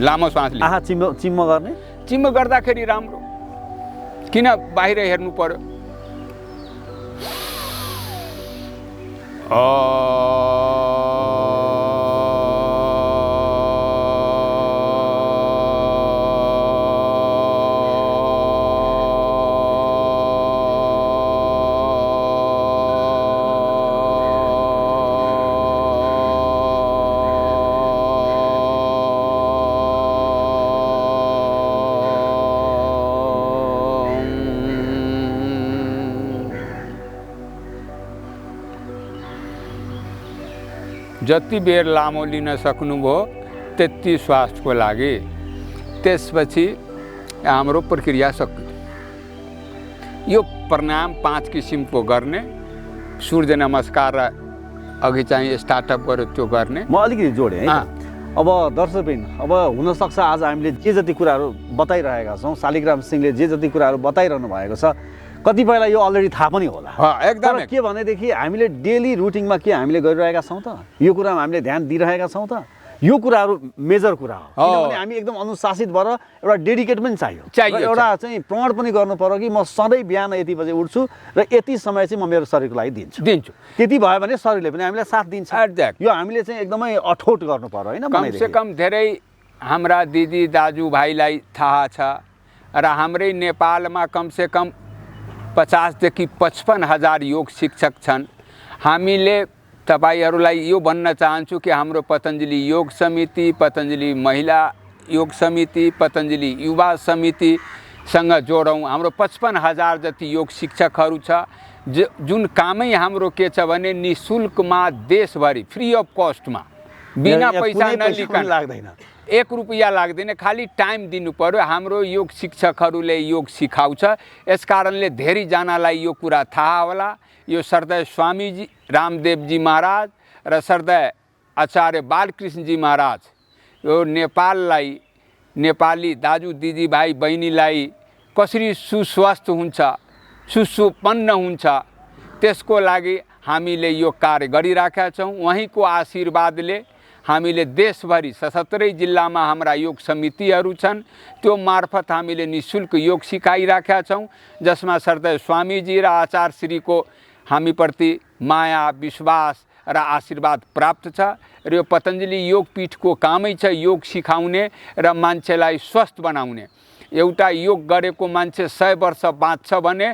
लामो श्वास लिने। आहा चिम्म गर्ने। चिम्म गर्दाखेरि राम्रो, किन बाहिर हेर्नु पर्यो? जति बेर लामो लिन सक्नुभयो त्यति स्वास्थ्यको लागि। त्यसपछि हाम्रो प्रक्रिया सकियो। यो प्राणायाम 5 किसिमको गर्ने। सूर्य नमस्कार अघि चाहिँ स्टार्टअप गरेर त्यो गर्ने। म अलिकति जोडेँ है। अब दर्शकबिन, अब हुनसक्छ आज हामीले जे जति कुराहरू बताइरहेका छौँ, शालिग्राम सिंहले जे जति कुराहरू बताइरहनु भएको छ, कतिपयलाई यो अलरेडी थाहा पनि होला। एकदम। के भनेदेखि हामीले डेली रुटिनमा के हामीले गरिरहेका छौँ त? यो कुरामा हामीले ध्यान दिइरहेका छौँ त? यो कुराहरू मेजर कुरा हो। किनभने हामी एकदम अनुशासित भएर एउटा डेडिकेट पनि चाहियो। एउटा चाहिँ प्रण पनि गर्नु पर्यो कि म सधैँ बिहान यति बजे उठ्छु र यति समय चाहिँ म मेरो शरीरको लागि दिन्छु। त्यति भयो भने शरीरले पनि हामीलाई साथ दिन्छ। यो हामीले चाहिँ एकदमै अठोट गर्नु पर्यो होइन? कमसेकम धेरै हाम्रा दिदी दाजुभाइलाई थाहा छ र हाम्रै नेपालमा कमसेकम 50 देखि 55 हजार योग शिक्षक छन्। हामीले तपाईहरूलाई यो भन्न चाहन्छु कि हाम्रो पतञ्जलि योग समिति, पतञ्जलि महिला योग समिति, पतञ्जलि युवा समितिसँग जोडौँ। हाम्रो 55 हजार जति योग शिक्षकहरू छ। जुन कामै हाम्रो के छ भने निशुल्कमा देशभरि फ्री अफ कस्टमा बिना यहाँ पैसा कुनै पैसा पनि नलिकन लाग्दैन। 1 रुपैयाँ लाग्दैन, खालि टाइम दिनु पर्यो। हाम्रो योग शिक्षकहरूले योग सिकाउँछ, यस कारणले धेरैजनालाई यो कुरा थाहा होला। यो श्रद्धेय स्वामीजी रामदेवजी महाराज र श्रद्धेय आचार्य बालकृष्णजी महाराज यो नेपाललाई, नेपाली दाजु दिदीभाइ बहिनीलाई कसरी सुस्वस्थ हुन्छ, सुसम्पन्न हुन्छ, त्यसको लागि हामीले यो कार्य गरिराखेका छौँ। उहाँको आशीर्वादले हामीले देशभरि 77 जिल्लामा हाम्रा योग समितिहरू छन्, त्यो मार्फत हामीले निशुल्क योग सिकाइराखेका छौँ, जसमा श्रद्धेय स्वामीजी र आचार्यश्रीको हामीप्रति माया, विश्वास र आशीर्वाद प्राप्त छ। र यो पतञ्जलि योगपीठको कामै छ योग सिकाउने र मान्छेलाई स्वस्थ बनाउने। एउटा योग गरेको मान्छे 100 वर्ष बाँच्छ भने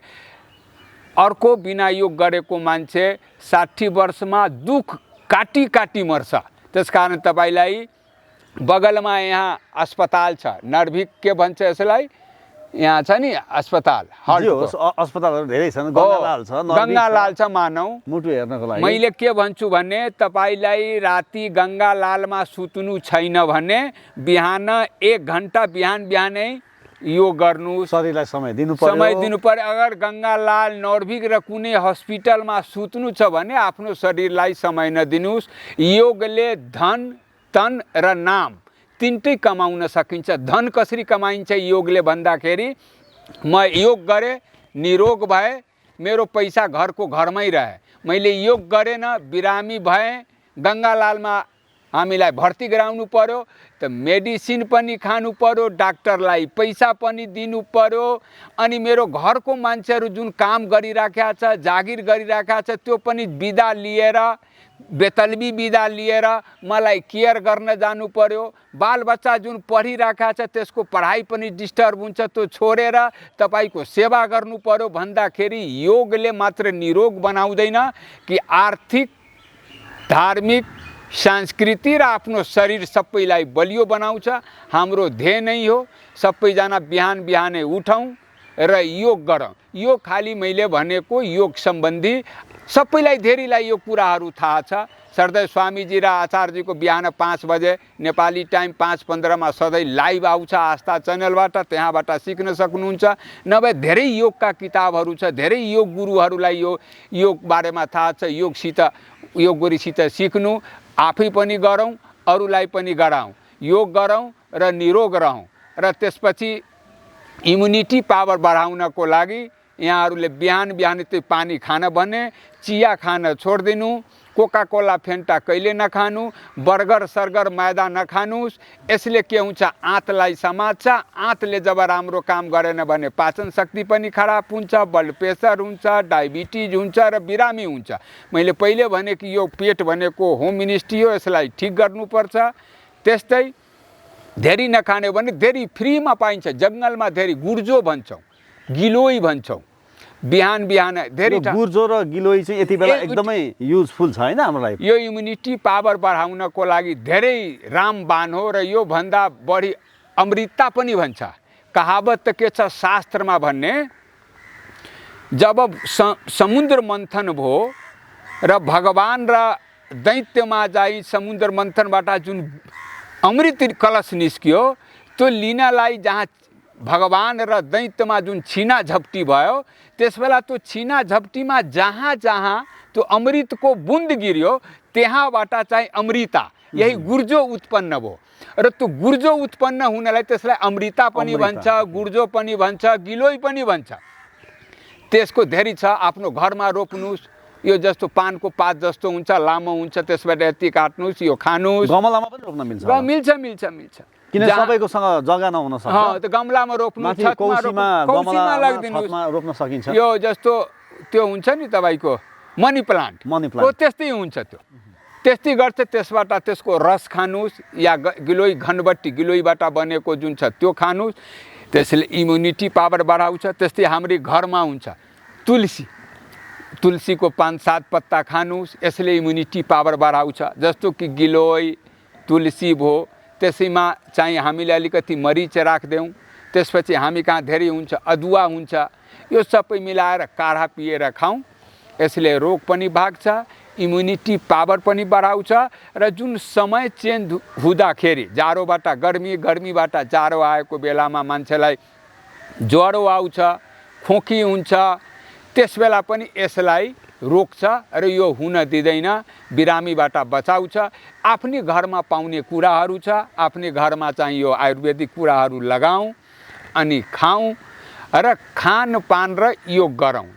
अर्को बिना योग गरेको मान्छे 60 वर्षमा दुख काटी काटी मर्छ। त्यसकारण तपाईलाई बगलमा यहाँ अस्पताल छ, नर्भिक के भन्छ यसलाई, यहाँ छ नि अस्पताल, अस्पतालहरू धेरै छन्। गङ्गालाल छ, गङ्गालाल छ मानौ, मुटु हेर्नको लागि। मैले के भन्छु भने तपाईलाई राति गङ्गालालमा सुत्नु छैन भने बिहान 1 घन्टा बिहानै योग गर्नु, शरीरलाई समय दिनु पर्यो। अगर गङ्गालाल, नर्भिक र कुनै हस्पिटलमा सुत्नु छ भने आफ्नो शरीरलाई समय नदिनुहोस्। योगले धन, तन र नाम तिनटै कमाउन सकिन्छ। धन कसरी कमाइन्छ योगले भन्दाखेरि म योग गरेँ, निरोग भए, मेरो पैसा घरको घरमै रहे। मैले योग गरेन, बिरामी भएँ, गङ्गालालमा हामीलाई भर्ती गराउनु पर्यो, त मेडिसिन पनि खानु पर्यो, डाक्टरलाई पैसा पनि दिनु पर्यो। अनि मेरो घरको मान्छेहरू जुन काम गरिराखेका छ, जागिर गरिराखेका छ, त्यो पनि बिदा लिएर, बेतलबी बिदा लिएर मलाई केयर गर्न जानु पर्यो। बालबच्चा जुन पढिराखेका छ त्यसको पढाइ पनि डिस्टर्ब हुन्छ, त्यो छोडेर तपाईको सेवा गर्नु पर्यो भन्दाखेरि योगले मात्र निरोग बनाउँदैन कि आर्थिक, धार्मिक, संस्कृति र आफ्नो शरीर सबैलाई बलियो बनाउँछ। हाम्रो ध्येय नै हो सबैजना बिहानै उठौँ र योग गरौँ। यो खाली मैले भनेको योग सम्बन्धी, सबैलाई धेरैलाई यो कुराहरू थाहा छ। श्रद्धेय स्वामीजी र आचार्यजीको बिहान 5 बजे नेपाली टाइम 5:15 मा सधैँ लाइभ आउँछ आस्था च्यानलबाट, त्यहाँबाट सिक्न सक्नुहुन्छ। नभए धेरै योगका किताबहरू छ, धेरै योग गुरुहरूलाई यो योग बारेमा थाहा छ। योग गुरुसित सिक्नु, आफै पनि गरौँ, अरूलाई पनि गराउँ, योग गरौँ र निरोग रहौँ। र त्यसपछि इम्युनिटी पावर बढाउनको लागि यहाँहरूले बिहान त्यो पानी खान भने, चिया खान छोडिदिनु, कोका कोला फेन्टा कहिले नखानु, बर्गर सर्गर मैदा नखानुस्। यसले के हुन्छ, आँतलाई समात्छ। आँतले जब राम्रो काम गरेन भने पाचन शक्ति पनि खराब हुन्छ, ब्लड प्रेसर हुन्छ, डायबिटिज हुन्छ र बिरामी हुन्छ। मैले पहिले भने कि यो पेट भनेको होम मिनिस्ट्री हो, यसलाई ठिक गर्नुपर्छ। त्यस्तै धेरै नखाने भने धेरै फ्रीमा पाइन्छ। जङ्गलमा धेरै गुर्जो भन्छौँ, गिलोई भन्छौँ। बिहान धेरै गुर्जो र गिलोई चाहिँ यति बेला एकदमै युजफुल छ हैन हाम्रो लागि। यो इम्युनिटी पावर बढाउनको लागि धेरै रामबाण हो र यो भन्दा बढी अमृतता पनि भन्छ। कहावत त के छ शास्त्रमा भन्ने, जब समुद्र मन्थन भयो र भगवान र दैत्यमा जाई समुद्र मन्थनबाट जुन अमृत कलश निस्कियो, त्यो लिनलाई जहाँ भगवान र दैत्यमा जुन छिना झप्टी भयो, त्यसबेला त्यो छिना झप्टीमा जहाँ त्यो अमृतको बुन्द गिर्यो त्यहाँबाट चाहिँ अमृता, यही गुर्जो उत्पन्न भयो। र त्यो गुर्जो उत्पन्न हुनलाई त्यसलाई अमृता पनि भन्छ, गुर्जो पनि भन्छ, गिलोई पनि भन्छ। त्यसको धेरै छ, आफ्नो घरमा रोप्नुस्। यो जस्तो पानको पात जस्तो हुन्छ, लामो हुन्छ, त्यसबाट यति काट्नुस्, यो खानुस्। गमलामा पनि रोप्न मिल्छ? मिल्छ। किन सबैकोसँग जग्गा नहुन सक्छ? त्यो गमलामा रोप्नु, कौसीमा रोप्न सकिन्छ। यो जस्तो त्यो हुन्छ नि तपाईको मनी प्लान्ट, त्यस्तै हुन्छ। त्यो त्यस्तै गर्छ। त्यसबाट त्यसको रस खानुस् या गिलोई घनबट्टी, गिलोईबाट बनेको जुन छ त्यो खानुस्, त्यसले इम्युनिटी पावर बढाउँछ। त्यस्तै हाम्रो घरमा हुन्छ तुलसीको 5-7 पत्ता खानुस्, यसले इम्युनिटी पावर बढाउँछ। जस्तो कि गिलोई, तुलसी भयो, त्यसैमा चाहिँ हामीले अलिकति मरिच राखिदेऊ। त्यसपछि हामी कहाँ धेरै हुन्छ, अदुवा हुन्छ। यो सबै मिलाएर काढा पिएर खाउँ यसले रोग पनि भाग्छ, इम्युनिटी पावर पनि बढाउँछ र जुन समय चेन्ज हुँदाखेरि जाडोबाट गर्मी, गर्मीबाट जाडो आएको बेलामा मान्छेलाई ज्वरो आउँछ, खोकी हुन्छ, त्यस बेला पनि यसलाई रोक्छ र यो हुन दिँदैन, बिरामीबाट बचाउँछ। आफ्नै घरमा पाउने कुराहरू छ, आफ्नै घरमा चाहिँ यो आयुर्वेदिक कुराहरू लगाऊँ अनि खाऊँ र खानपान र योग गरौँ,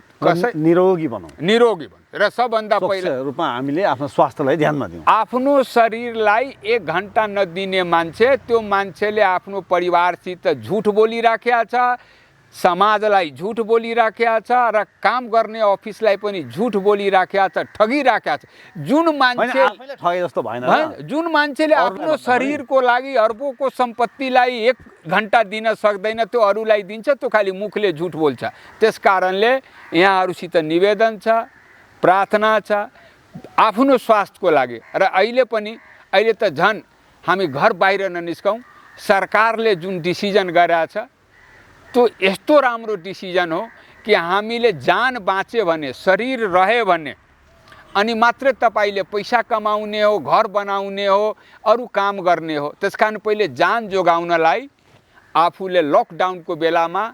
निरोगी बनाउँ, निरोगी बनाउँ र सबभन्दा पहिला रूपमा हामीले आफ्नो स्वास्थ्यलाई ध्यानमा दिउँ। आफ्नो शरीरलाई 1 घन्टा नदिने मान्छे, त्यो मान्छेले आफ्नो परिवारसित झुट बोलिराखेको छ, समाजलाई झुट बोलिराखेको छ र काम गर्ने अफिसलाई पनि झुट बोलिराखेको छ, ठगिराखेको छ। जुन मान्छे ठगे जस्तो भएन, जुन मान्छेले आफ्नो शरीरको लागि अर्बौंको सम्पत्तिलाई 1 घन्टा दिन सक्दैन, त्यो अरूलाई दिन्छ, त्यो खालि मुखले झुट बोल्छ। त्यस कारणले यहाँहरूसित निवेदन छ, प्रार्थना छ, आफ्नो स्वास्थ्यको लागि। र अहिले त झन् हामी घर बाहिर ननिस्कौँ, सरकारले जुन डिसिजन गरेछ त्यो यस्तो राम्रो डिसिजन हो कि हामीले जान बाँच्यो भने, शरीर रह्यो भने अनि मात्र तपाईले पैसा कमाउने हो, घर बनाउने हो, अरू काम गर्ने हो। त्यसकारण पहिले जान जोगाउनलाई आफूले लकडाउनको बेलामा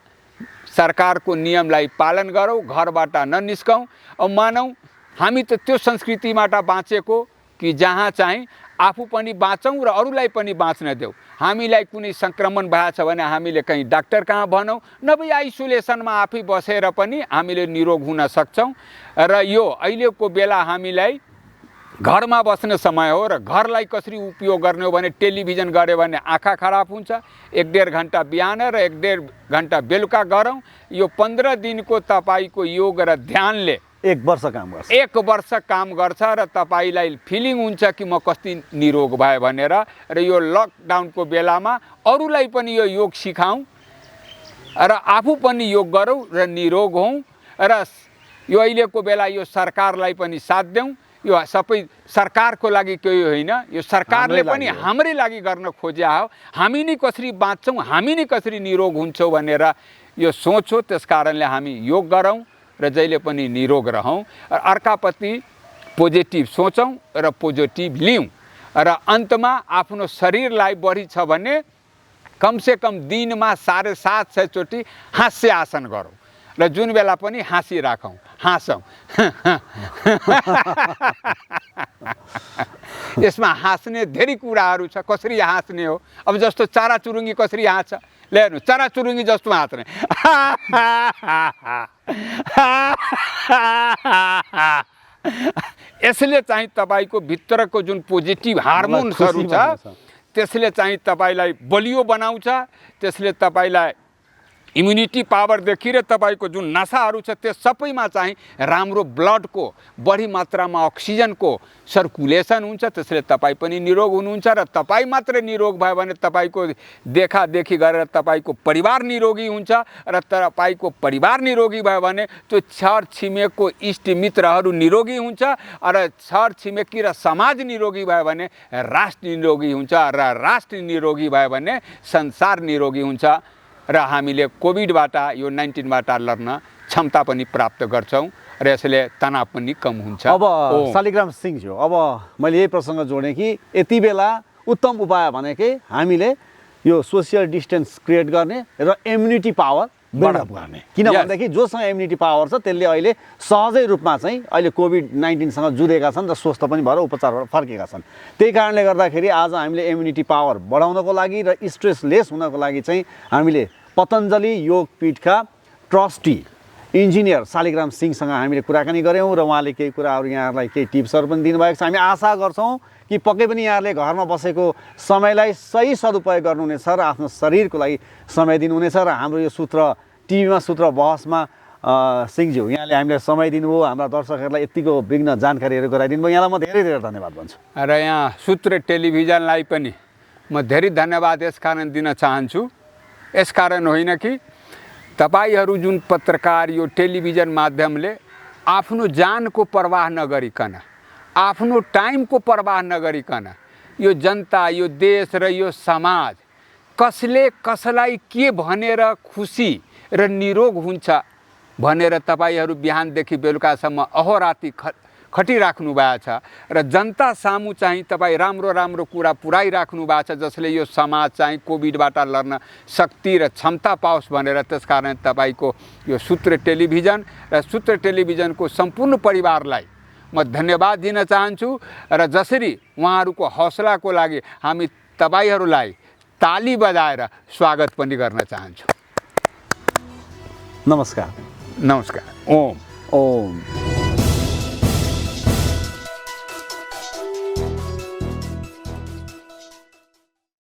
सरकारको नियमलाई पालन गरौँ, घरबाट ननिस्कौँ। अब मानौँ हामी त त्यो संस्कृतिबाट बाँचेको कि जहाँ चाहिँ आफू पनि बाँचौँ र अरूलाई पनि बाँच्न देऊ। हामीलाई कुनै सङ्क्रमण भएछ भने हामीले कहीँ डाक्टर कहाँ भनौँ, नभए आइसोलेसनमा आफै बसेर पनि हामीले निरोग हुन सक्छौँ। र यो अहिलेको बेला हामीलाई घरमा बस्ने समय हो र घरलाई कसरी उपयोग गर्ने हो भने टेलिभिजन गऱ्यो भने आँखा खराब हुन्छ। 1-1.5 घन्टा बिहान र 1-1.5 घन्टा बेलुका गरौँ। यो 15 दिनको तपाईँको योग र ध्यानले 1 वर्ष काम गर्छ, 1 वर्ष काम गर्छ र तपाईलाई फिलिङ हुन्छ कि म कति निरोग भए भनेर। र यो लकडाउनको बेलामा अरूलाई पनि यो योग सिकाऊँ र आफू पनि योग गरौँ र निरोग हौँ। र यो अहिलेको बेला यो सरकारलाई पनि साथ देऊ। यो सबै सरकारको लागि केही होइन, यो सरकारले पनि हाम्रै लागि गर्न खोज्या हो। हामी नै कसरी बाँच्छौँ, हामी नै कसरी निरोग हुन्छौँ भनेर यो सोच हो। त्यस कारणले हामी योग गरौँ र जहिले पनि निरोग रहौँ र अर्काप्रति पोजिटिभ सोचौँ र पोजिटिभ लिऊँ। र अन्तमा आफ्नो शरीरलाई बढी छ भने कमसेकम दिनमा 750 चोटि हास्य आसन गरौँ र जुन बेला पनि हाँसिराखौँ, हाँसौँ। यसमा हाँस्ने धेरै कुराहरू छ। कसरी हाँस्ने हो, अब जस्तो चराचुरुङ्गी कसरी हाँस्छ, ले हेर्नु चराचुरुङ्गी जस्तो हाँस्ने। यसले चाहिँ तपाईँको भित्रको जुन पोजिटिभ हार्मोन्सहरू छ त्यसले चाहिँ तपाईँलाई बलियो बनाउँछ। त्यसले तपाईँलाई इम्युनिटी पावरदेखि र तपाईँको जुन नसाहरू छ त्यो सबैमा चाहिँ राम्रो ब्लडको बढी मात्रामा अक्सिजनको सर्कुलेसन हुन्छ। त्यसले तपाईँ पनि निरोग हुनुहुन्छ र तपाईँ मात्र निरोग भयो भने तपाईँको देखादेखि गरेर तपाईँको परिवार निरोगी हुन्छ र तपाईँको परिवार निरोगी भयो भने त्यो छर छिमेकको इष्ट मित्रहरू निरोगी हुन्छ र छर छिमेकी र समाज निरोगी भयो भने राष्ट्र निरोगी हुन्छ र राष्ट्र निरोगी भयो भने संसार निरोगी हुन्छ र हामीले कोभिडबाट यो 19बाट लड्न क्षमता पनि प्राप्त गर्छौँ र यसले तनाव पनि कम हुन्छ। अब शालिग्राम सिंहज्यू, अब मैले यही प्रसङ्ग जोडेँ कि यति बेला उत्तम उपाय भनेकै हामीले यो सोसियल डिस्टेन्स क्रिएट गर्ने र इम्युनिटी पावर बिल्डअप गर्ने। किन भन्दाखेरि जोसँग इम्युनिटी पावर छ त्यसले अहिले सहजै रूपमा चाहिँ अहिले कोभिड-19सँग जुधेका छन् र स्वस्थ पनि भएर उपचारबाट फर्केका छन्। त्यही कारणले गर्दाखेरि आज हामीले इम्युनिटी पावर बढाउनको लागि र स्ट्रेस लेस हुनको लागि चाहिँ हामीले पतञ्जलि योगपीठका ट्रस्टी इन्जिनियर शालिग्राम सिंहसँग हामीले कुराकानी गऱ्यौँ र उहाँले केही कुराहरू यहाँहरूलाई केही टिप्सहरू पनि दिनुभएको छ। हामी आशा गर्छौँ कि पक्कै पनि यहाँहरूले घरमा बसेको समयलाई सही सदुपयोग गर्नुहुनेछ र आफ्नो शरीरको लागि समय दिनुहुनेछ। र हाम्रो यो सूत्र टिभीमा सूत्र बहसमा सिंहज्यू यहाँले हामीलाई समय दिनुभयो, हाम्रा दर्शकहरूलाई यतिको विघ्न जानकारीहरू गराइदिनु भयो, यहाँलाई म धेरै धेरै धन्यवाद भन्छु। र यहाँ सूत्र टेलिभिजनलाई पनि म धेरै धन्यवाद यसकारण दिन चाहन्छु। यसकारण होइन कि तपाईहरू जुन पत्रकार यो टेलिभिजन माध्यमले आफ्नो जानको परवाह नगरिकन, आफ्नो टाइमको परवाह नगरिकन यो जनता, यो देश र यो समाज कसले कसलाई के भनेर खुसी र निरोग हुन्छ भनेर तपाईँहरू बिहानदेखि बेलुकासम्म अहोराति खटिराख्नु भएको छ र जनता सामु चाहिँ तपाईँ राम्रो राम्रो कुरा पुऱ्याइराख्नु भएको छ, जसले यो समाज चाहिँ कोभिडबाट लड्न शक्ति र क्षमता पाओस् भनेर। त्यसकारण तपाईँको यो सूत्र टेलिभिजन र सूत्र टेलिभिजनको सम्पूर्ण परिवारलाई म धन्यवाद दिन चाहन्छु र जसरी उहाँहरूको हौसलाको लागि हामी तपाईँहरूलाई ताली बजाएर स्वागत पनि गर्न चाहन्छु। नमस्कार। नमस्कार। ओम। ओम।